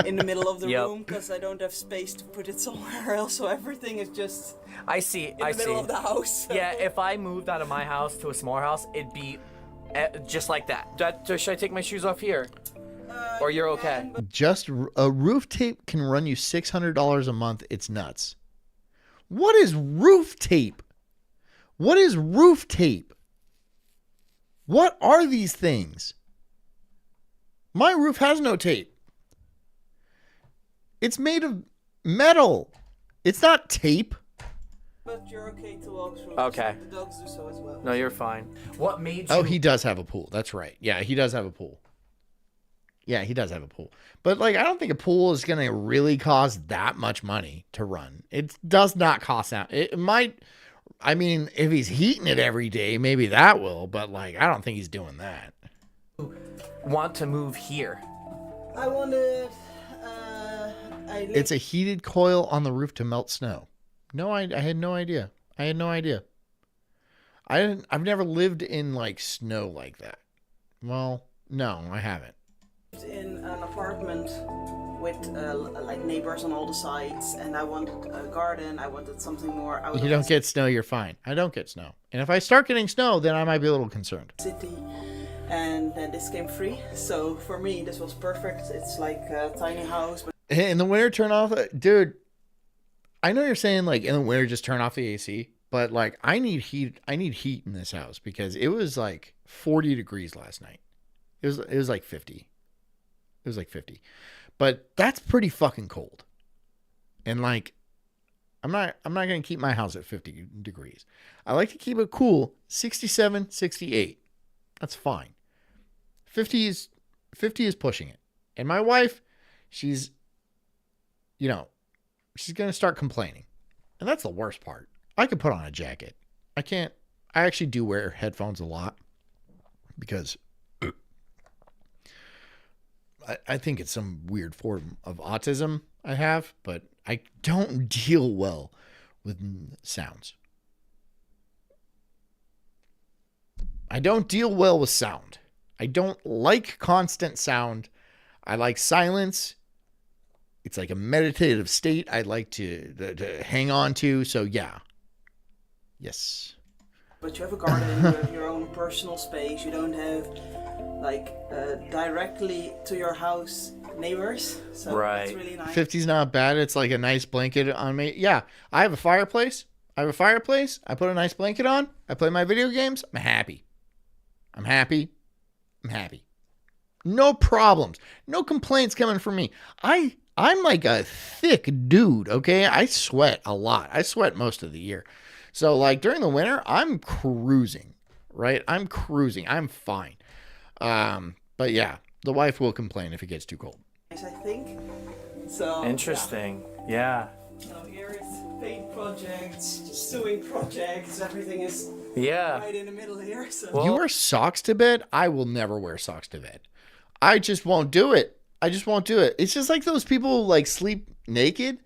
in the middle of the Yep. room because I don't have space to put it somewhere else. So everything is just I see. in the middle of the house. Yeah, if I moved out of my house to a smaller house, it'd be just like that. Should I take my shoes off here? Or you're okay? Just a roof tape can run you $600 a month. It's nuts. What is roof tape? What is roof tape? What are these things? My roof has no tape. It's made of metal. It's not tape. But you're okay to walk through. Okay. The dogs do so as well. No, you're fine. What made you? Oh, he does have a pool. That's right. Yeah, he does have a pool. Yeah, he does have a pool. But like, I don't think a pool is going to really cost that much money to run. It does not cost that. It might. I mean, if he's heating it every day, maybe that will. But like, I don't think he's doing that. Want to move here? I wanted. It's a heated coil on the roof to melt snow. No, I had no idea. I had no idea. I've never lived in like snow like that. Well, no, I haven't. In an apartment with like neighbors on all the sides, and I wanted a garden. I wanted something more. You don't get snow, you're fine. I don't get snow. And if I start getting snow, then I might be a little concerned. City, and then this came free. So for me, this was perfect. It's like a tiny house. But In the winter, turn off, dude. I know you're saying like in the winter just turn off the AC, but like I need heat. I need heat in this house because it was like 40 degrees last night. It was like 50. It was like 50. But that's pretty fucking cold. And like I'm not going to keep my house at 50 degrees. I like to keep it cool, 67, 68. That's fine. 50 is pushing it. And my wife, she's going to start complaining. And that's the worst part. I could put on a jacket. I can't. I actually do wear headphones a lot because I think it's some weird form of autism I have, but I don't deal well with sounds. I don't deal well with sound. I don't like constant sound. I like silence. It's like a meditative state I'd like to hang on to. So yeah. Yes. But you have a garden, you have your own personal space. You don't have like directly to your house neighbors. So Right. it's really nice. 50's not bad. It's like a nice blanket on me. Yeah. I have a fireplace. I put a nice blanket on. I play my video games. I'm happy. No problems. No complaints coming from me. I'm like a thick dude, okay? I sweat a lot. I sweat most of the year. So like during the winter, I'm cruising, right? I'm fine. But yeah, the wife will complain if it gets too cold. I think. So Interesting. Yeah. So here it's paint projects, sewing projects, everything is Yeah. right in the middle here. So Well- You wear socks to bed? I will never wear socks to bed. I just won't do it. It's just like those people who like sleep naked.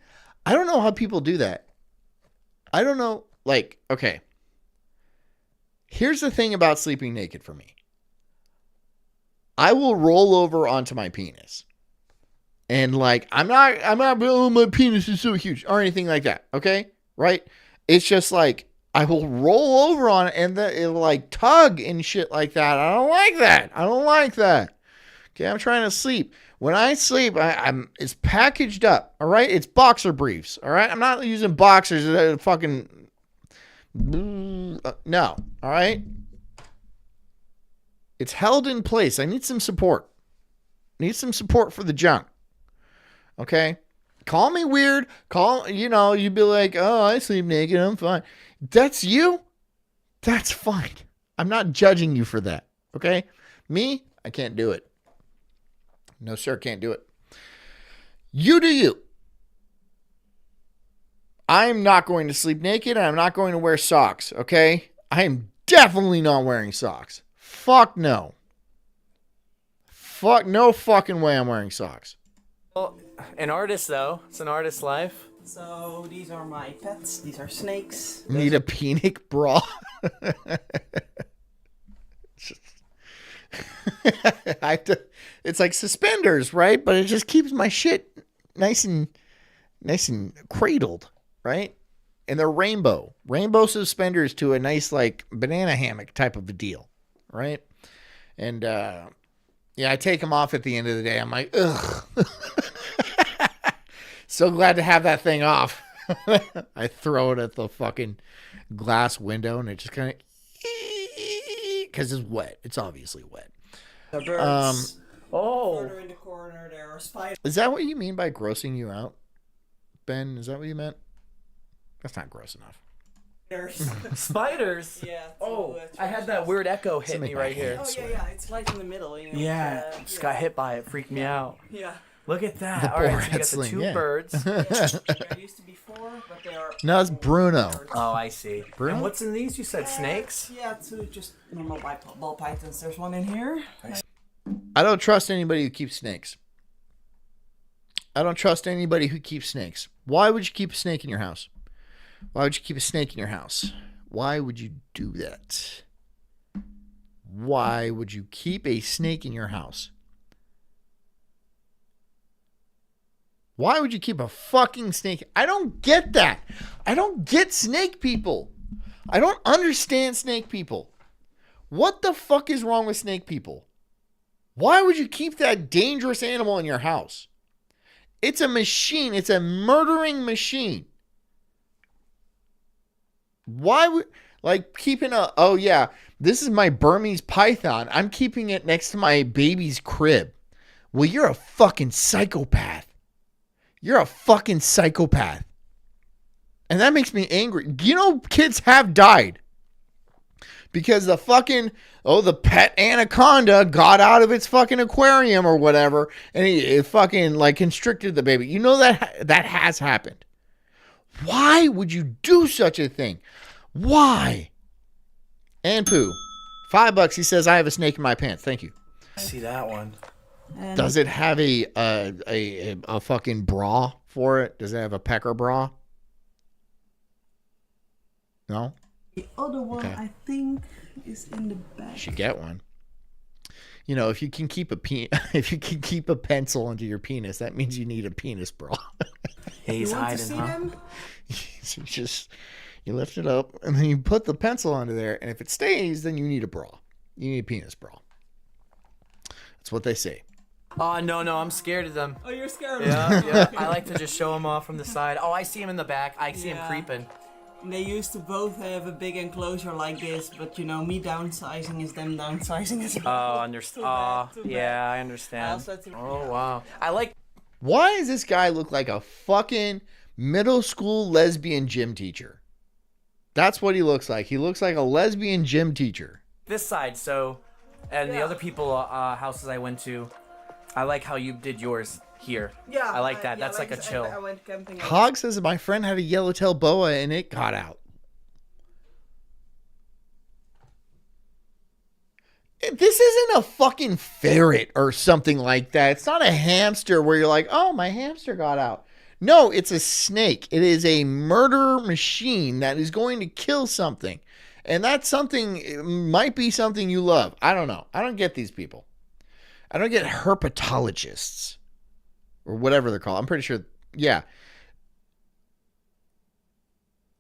I don't know how people do that. I don't know. Like, okay. Here's the thing about sleeping naked for me. I will roll over onto my penis. And like, I'm not, oh, my penis is so huge or anything like that. Okay. Right. It's just like, I will roll over on it and it'll like tug and shit like that. I don't like that. Okay. I'm trying to sleep. When I sleep, it's packaged up. All right. It's boxer briefs. All right. I'm not using boxers. Fucking no. All right. It's held in place. I need some support. For the junk. Okay. Call me weird. You'd be like, oh, I sleep naked. I'm fine. That's you. That's fine. I'm not judging you for that. Okay. Me, I can't do it. No, sir, can't do it. You do you. I'm not going to sleep naked and I'm not going to wear socks. Okay. I am definitely not wearing socks. Fuck no. Fuck no fucking way I'm wearing socks. Well, an artist though. It's an artist's life. So these are my pets. These are snakes. Need a penic bra. I have to, it's like suspenders, right? But it just keeps my shit nice and cradled, right? And they're rainbow suspenders to a nice like banana hammock type of a deal, right? And yeah, I take them off at the end of the day. I'm like, ugh. So glad to have that thing off. I throw it at the fucking glass window and it just kind of, because it's wet. It's obviously wet. The birds Oh. further in the corner. where there are spiders. Is that what you mean by grossing you out, Ben? Is that what you meant? That's not gross enough. Spiders? Yeah. Oh, I had that weird echo hit me right here. Oh yeah, it's right in the middle. You know, Yeah, just got hit by it. Freaked me out. Yeah. Look at that. The All right, so boar you got the sling, two yeah. birds. There used to be 4, but they are. No, it's Bruno. Oh, I see. Bruno? And what's in these? You said snakes? Yeah, 2 just normal ball pythons. There's one in here. I don't trust anybody who keeps snakes. I don't trust anybody who keeps snakes. Why would you keep a snake in your house? Why would you keep a snake in your house? Why would you do that? Why would you keep a snake in your house? Why would you keep a fucking snake? I don't get that. I don't get snake people. I don't understand snake people. What the fuck is wrong with snake people? Why would you keep that dangerous animal in your house? It's a machine. It's a murdering machine. Why would, like, keeping a, oh yeah, this is my Burmese python. I'm keeping it next to my baby's crib. Well, you're a fucking psychopath. You're a fucking psychopath. And that makes me angry. You know, kids have died because the fucking, the pet anaconda got out of its fucking aquarium or whatever, and it fucking, like, constricted the baby. You know that has happened. Why would you do such a thing? Why? And Pooh, $5. He says, I have a snake in my pants. Thank you. See that one. And Does it have a fucking bra for it? Does it have a pecker bra? No? the other one, Okay. I think, is in the back. Should get one. You know, if you can keep if you can keep a pencil into your penis, that means you need a penis bra. He's You want to hiding, see huh? them? So you lift it up and then you put the pencil onto there, and if it stays, then you need a bra. You need a penis bra. That's what they say. Oh, no, I'm scared of them. Oh, you're scared of Yeah, them? yeah. I like to just show them off from the side. Oh, I see him in the back. I see him Yeah. creeping. They used to both have a big enclosure like this, but you know, me downsizing is them downsizing as well. Oh, understand. bad, Oh, too yeah, I I understand. also had to- Oh, wow. I like. Why does this guy look like a fucking middle school lesbian gym teacher? That's what he looks like. He looks like a lesbian gym teacher. This side, so, and the Yeah. other people houses I went to, I like how you did yours here. Yeah, I like that. That's like a this. chill. I went camping. Hog says my friend had a yellowtail boa and it got out. This isn't a fucking ferret or something like that. It's not a hamster where you're like, oh, my hamster got out. No, it's a snake. It is a murder machine that is going to kill something. And that something might be something you love. I don't know. I don't get these people. I don't get herpetologists or whatever they're called. I'm pretty sure. Yeah.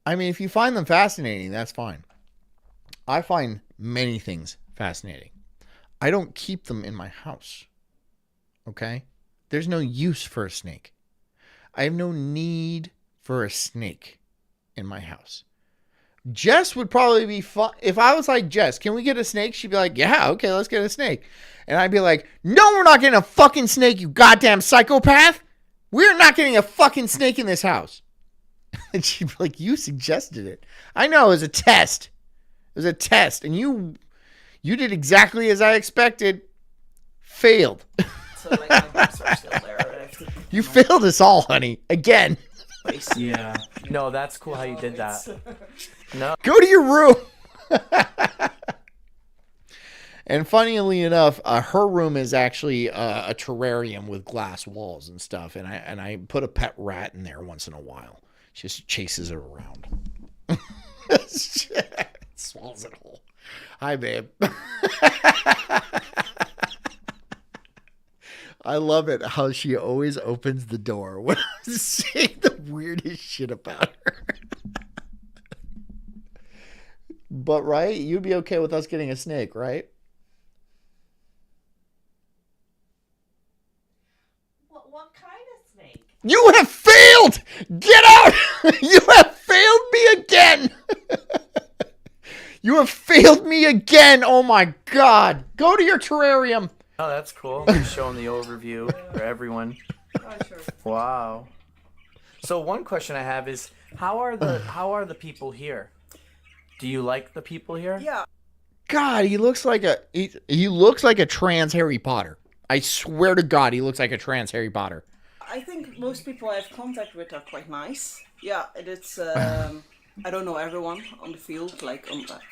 I mean, if you find them fascinating, that's fine. I find many things fascinating. I don't keep them in my house. Okay? There's no use for a snake. I have no need for a snake in my house. Jess would probably be fun. If I was like, Jess, can we get a snake? She'd be like, yeah, okay, let's get a snake. And I'd be like, no, we're not getting a fucking snake, you goddamn psychopath. We're not getting a fucking snake in this house. And she'd be like, you suggested it. I know, it was a test. It was a test. And you did exactly as I expected. Failed. So like my books are still there. I have to put You my failed us all, honey. Again. place. Yeah. No, that's cool how you did that. No. Go to your room. And funnily enough, her room is actually a terrarium with glass walls and stuff. And I put a pet rat in there once in a while. She just chases it around. Swallows it whole. Hi, babe. I love it how she always opens the door when I'm saying the weirdest shit about her. But, right? You'd be okay with us getting a snake, right? What kind of snake? You have failed! Get out! You have failed me again! You have failed me again! Oh my god! Go to your terrarium! Oh, that's cool. Just showing the overview for everyone. Oh, sure. Wow. So one question I have is, how are the people here? Do you like the people here? Yeah, God, he looks like a trans Harry Potter. I swear to God, he looks like a trans Harry Potter. I think most people I have contact with are quite nice. Yeah, it's I don't know everyone on the field. Like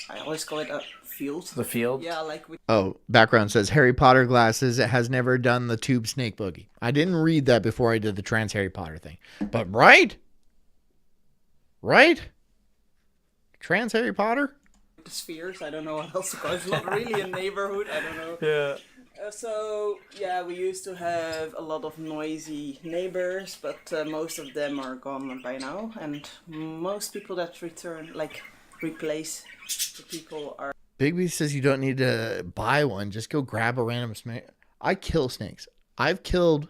I always call it a field. The field? Yeah, like we. Oh, background says Harry Potter glasses. It has never done the tube snake boogie. I didn't read that before I did the trans Harry Potter thing. But right? Trans Harry Potter? The spheres. I don't know what else to call it. It's not really a neighborhood. I don't know. Yeah. So yeah, we used to have a lot of noisy neighbors, but most of them are gone by now, and most people that replace the people are. Bigby says you don't need to buy one. Just go grab a random snake. I kill snakes. I've killed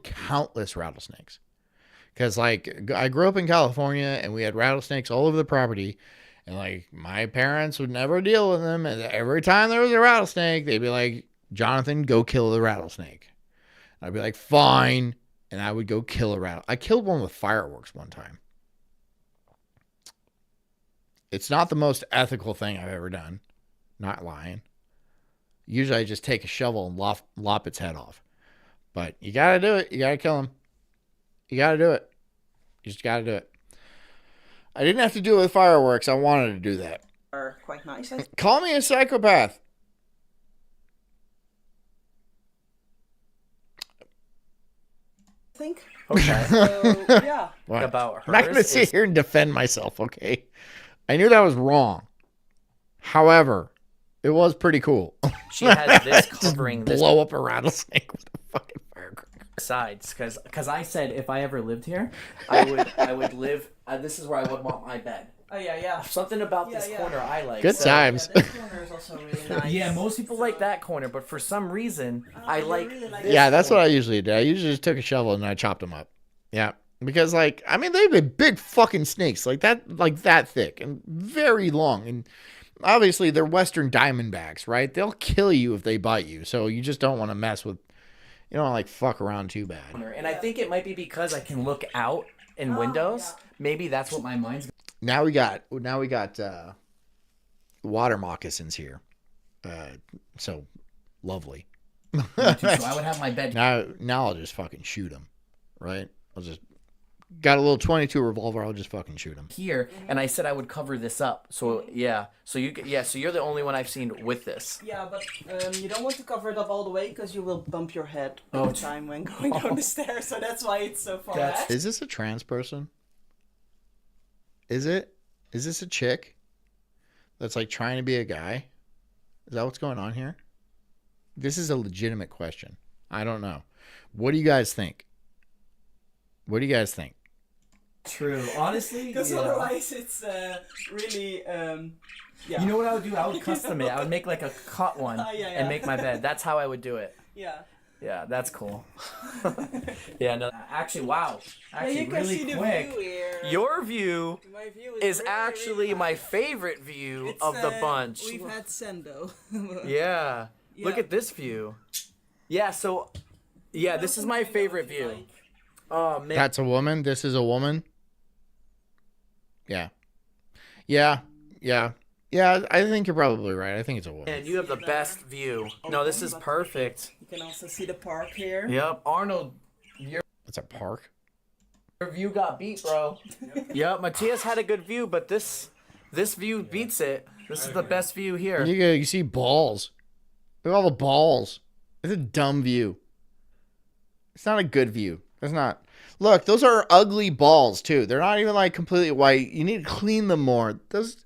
countless rattlesnakes. Because, like, I grew up in California, and we had rattlesnakes all over the property. And, like, my parents would never deal with them. And every time there was a rattlesnake, they'd be like, Jonathan, go kill the rattlesnake. I'd be like, fine. And I would go kill a rattlesnake. I killed one with fireworks one time. It's not the most ethical thing I've ever done. Not lying. Usually I just take a shovel and lop its head off. But you got to do it. You got to kill him. You got to do it. You just got to do it. I didn't have to do it with fireworks. I wanted to do that. Are quite nice. I Call me a psychopath. think. Okay. So yeah. What? About I'm not going to hers sit is- here and defend myself, okay? I knew that was wrong. However, it was pretty cool. She has this Just covering this blow up a rattlesnake with a fucking firecracker. sides, because I said if I ever lived here, I would live. This is where I would want my bed. Oh yeah. Something about this Yeah. corner I like. Good so- times. Yeah, that corner is also really nice. Yeah, most people like that corner, but for some reason I you like. really like this Yeah, that's what corner. I usually do. I usually just took a shovel and I chopped them up. Yeah. Because, like, I mean, they've been big fucking snakes, like that thick and very long. And obviously, they're Western Diamondbacks, right? They'll kill you if they bite you. So you just don't want to mess with, you don't like fuck around too bad. And I think it might be because I can look out in windows. yeah. Maybe that's what my mind's. Now we got water moccasins here. So lovely. So I would have my bed. Now I'll just fucking shoot them, right? I'll just got a little 22 revolver. I'll just fucking shoot them. Here, and I said I would cover this up. So yeah, so you're the only one I've seen with this. Yeah, but you don't want to cover it up all the way because you will bump your head all Oh. the time when going down the stairs. So that's why it's so far That's- back. Is this a trans person? Is it? Is this a chick that's like trying to be a guy? Is that what's going on here? This is a legitimate question. I don't know. What do you guys think? What do you guys think? True. Honestly, Because otherwise it's really yeah. You know what I would do? I would custom it. I would make like a cut one Yeah. and make my bed. That's how I would do it. Yeah. Yeah, that's cool. Yeah, no. Actually, wow. Actually, you can really see the quick. view here. Your view My view is really, actually really my nice. favorite view It's, of the bunch. We've had Sendo. Yeah. Look Yeah. at this view. Yeah, so yeah, this is my favorite view. Oh man. That's a woman. This is a woman. Yeah. Yeah. I think you're probably right. I think it's a woman. And you have the best view. No, this is perfect. You can also see the park here. Yep, Arnold, It's a park. your view got beat, bro. Yep, Matthias had a good view, but this view beats it. This is the best view here. You see balls. Look at all the balls. It's a dumb view. It's not a good view. It's not. Look, those are ugly balls too. They're not even like completely white. You need to clean them more. Those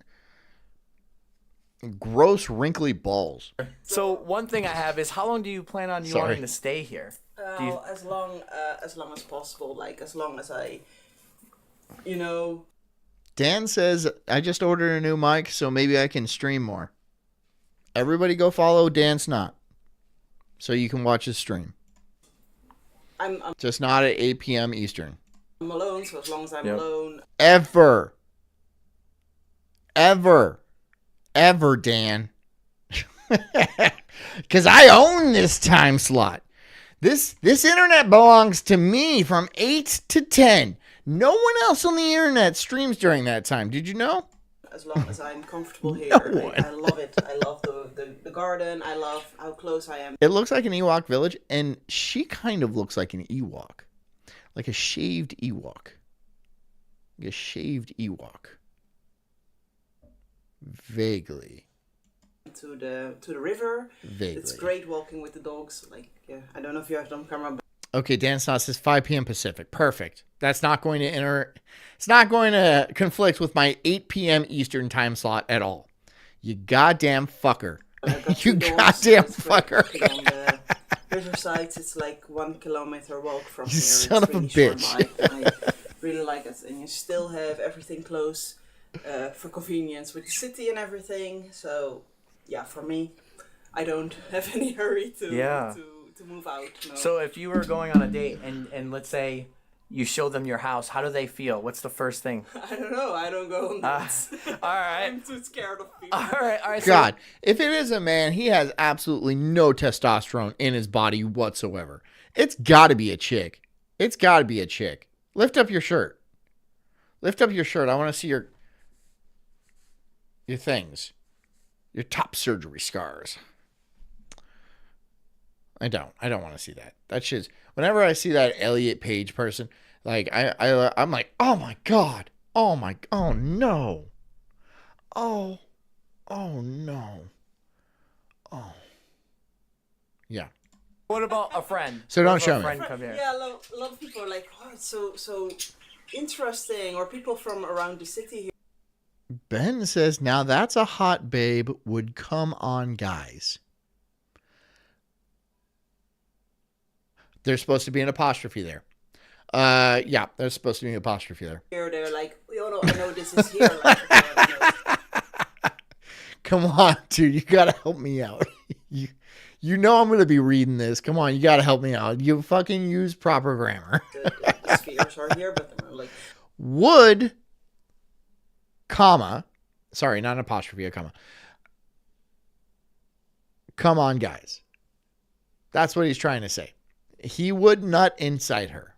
gross wrinkly balls. So one thing I have is, how long do you plan on Sorry. wanting to stay here? Do you- As long as possible. Like as long as I, you know. Dan says, I just ordered a new mic, so maybe I can stream more. Everybody go follow Dan Snot so you can watch his stream. I'm Just not at 8 p.m. Eastern. alone, so as long as I'm Yep. alone. Ever, Dan. Because I own this time slot. This internet belongs to me from 8 to 10. No one else on the internet streams during that time. Did you know? As long as I'm comfortable here. No Like, I love it. I love the garden. I love how close I am. It looks like an Ewok village, and she kind of looks like an Ewok. Like a shaved Ewok. Like a shaved Ewok. Vaguely. To the river. Vaguely. It's great walking with the dogs. Like, yeah, I don't know if you have it on camera, but Okay, Dan Snot says 5 p.m. Pacific. Perfect. That's not going to it's not going to conflict with my 8 p.m. Eastern time slot at all. You goddamn fucker. You goddamn fucker. On the riverside, it's like 1 kilometer walk from You here. son It's of a really short bitch. bike, and I really like it. And you still have everything close for convenience with the city and everything. So, yeah, for me, I don't have any hurry to move out. No. So if you were going on a date and let's say you show them your house, how do they feel? What's the first thing? I don't know. I don't go on dates. All right. I'm too scared of people. All right. God, if it is a man, he has absolutely no testosterone in his body whatsoever. It's got to be a chick. It's got to be a chick. Lift up your shirt. Lift up your shirt. I want to see your things. Your top surgery scars. I don't want to see that. That shit's, whenever I see that Elliot Page person, like I'm like, oh my God. Oh no. Oh no. Oh. Yeah. What about a friend? So don't What if show a me. friend come here? Yeah, a lot of people are like, oh, it's so interesting. Or people from around the city here. Ben says, now that's a hot babe would come on guys. There's supposed to be an apostrophe there. Yeah, there's supposed to be an apostrophe there. They're like, oh no, I know this is here. Like, Come on, dude, you gotta help me out. You know I'm gonna be reading this. Come on, you gotta help me out. You fucking use proper grammar. the spheres are here, but they're like, Would, comma, sorry, not an apostrophe, a comma. Come on, guys. That's what he's trying to say. He would nut inside her.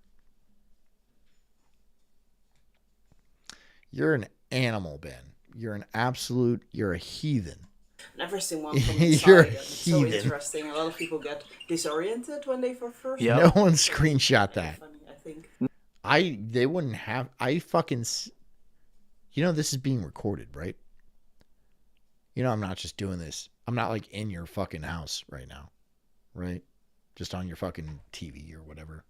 You're an animal, Ben. You're a heathen. never seen one from the You're side. a And it's so heathen. interesting. A lot of people get disoriented when they first. No one screenshot that. Funny, I think. They wouldn't have. You know, this is being recorded, right? You know, I'm not just doing this. I'm not like in your fucking house right now, right? Just on your fucking TV or whatever.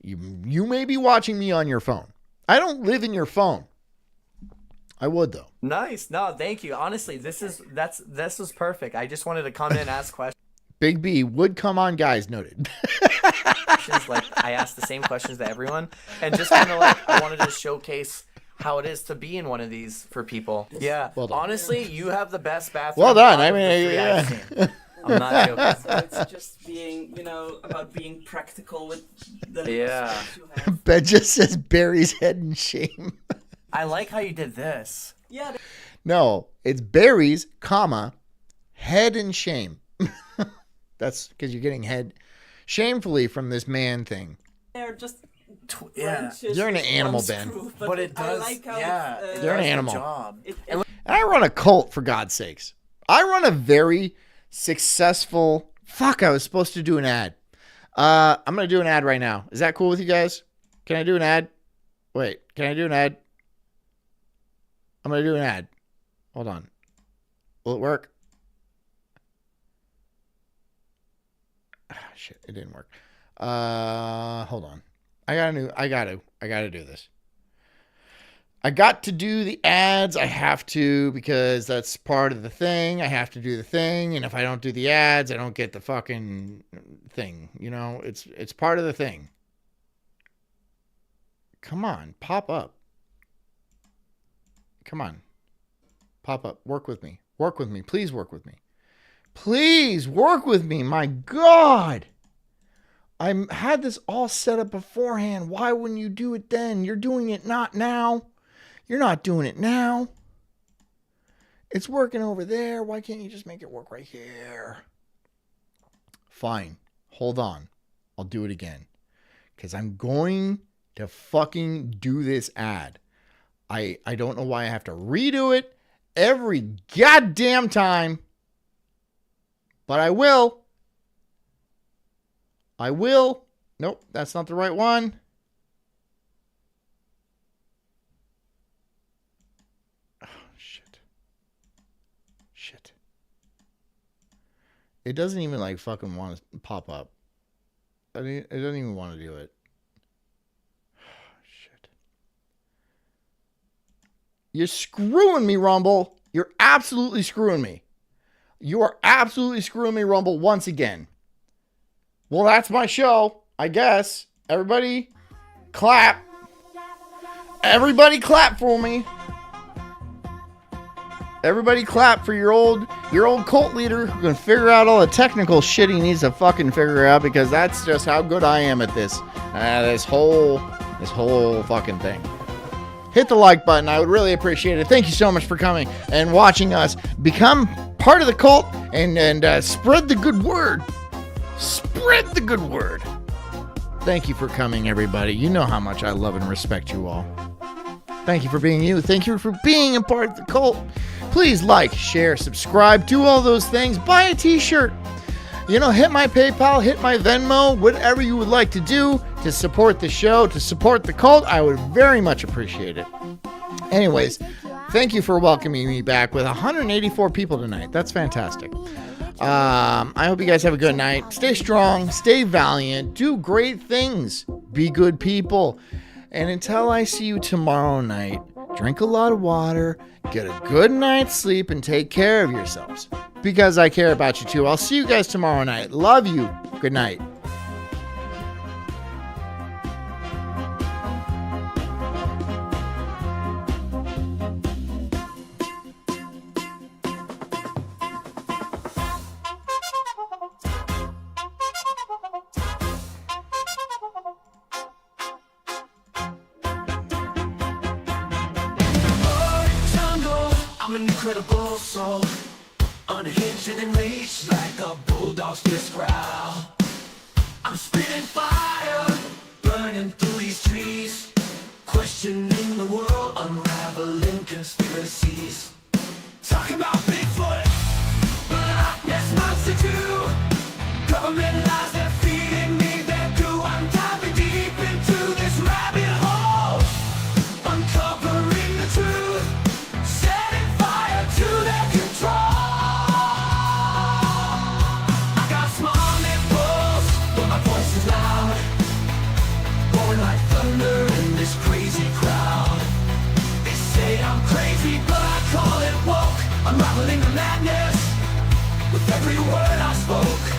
You may be watching me on your phone. I don't live in your phone. I would though. Nice. No, thank you. Honestly, this was perfect. I just wanted to come in and ask questions. Big B would come on, guys. Noted. Like I asked the same questions to everyone, and just kind of like I wanted to showcase how it is to be in one of these for people. Yeah. Well done. Honestly, you have the best bathroom. Well done. out I of the mean, three yeah. I've seen. I'm not joking. So it's just being, about being practical with the Yeah. stuff you have. Ben just says Barry's head in shame. I like how you did this. Yeah, No, it's Barry's, comma, head in shame. That's because you're getting head shamefully from this man thing. they're just Yeah. branches You're an with animal, one Ben. screw, But it does. I like how Yeah. it, You're an does the animal. job. And I run a cult, for God's sakes. I run a very successful... Fuck, I was supposed to do an ad. I'm going to do an ad right now. Is that cool with you guys? Can I do an ad? Wait, can I do an ad? I'm going to do an ad. Hold on. Will it work? Ah, shit, it didn't work. Hold on. I gotta do this. I got to do the ads. I have to, because that's part of the thing. I have to do the thing, and if I don't do the ads, I don't get the fucking thing. You know, it's part of the thing. Come on, pop up. Come on. Pop up. Work with me. Work with me. Please work with me. Please work with me. My God. I had this all set up beforehand. Why wouldn't you do it then? You're doing it not now. You're not doing it now. It's working over there. Why can't you just make it work right here? Fine. Hold on. I'll do it again. Because I'm going to fucking do this ad. I don't know why I have to redo it every goddamn time. But I will. I will. Nope, that's not the right one. Oh, shit. Shit. It doesn't even like fucking want to pop up. I mean, it doesn't even want to do it. Shit. You're screwing me, Rumble. You're absolutely screwing me. You are absolutely screwing me, Rumble, once again. Well, that's my show, I guess. Everybody clap. Everybody clap for me. Everybody clap for your old cult leader who can figure out all the technical shit he needs to fucking figure out, because that's just how good I am at this. This whole fucking thing. Hit the like button. I would really appreciate it. Thank you so much for coming and watching us become part of the cult and spread the good word. Spread the good word. Thank you for coming, everybody. You know how much I love and respect you all. Thank you for being you. Thank you for being a part of the cult. Please like, share, subscribe, do all those things. Buy a t-shirt. You know, hit my PayPal, hit my Venmo, whatever you would like to do to support the show, to support the cult. I would very much appreciate it. Anyways, thank you for welcoming me back with 184 people tonight. That's fantastic. I hope you guys have a good night. Stay strong, stay valiant, do great things, be good people. And until I see you tomorrow night, drink a lot of water, get a good night's sleep, and take care of yourselves. Because I care about you too. I'll see you guys tomorrow night. Love you. Good night. I'm an incredible soul, unhinged and enraged like a bulldog's fierce growl. I'm spitting fire, burning through these trees, questioning the world, unraveling conspiracies. Talking about Bigfoot, but I guess monster too. Government lies, they're feeding me their goo. I'm diving deep into this rabbit hole, uncovering the truth, setting fire to their control. I got small nipples, but my voice is loud, roaring like thunder in this crazy crowd. They say I'm crazy, but I call it woke, unraveling the madness with every word I spoke.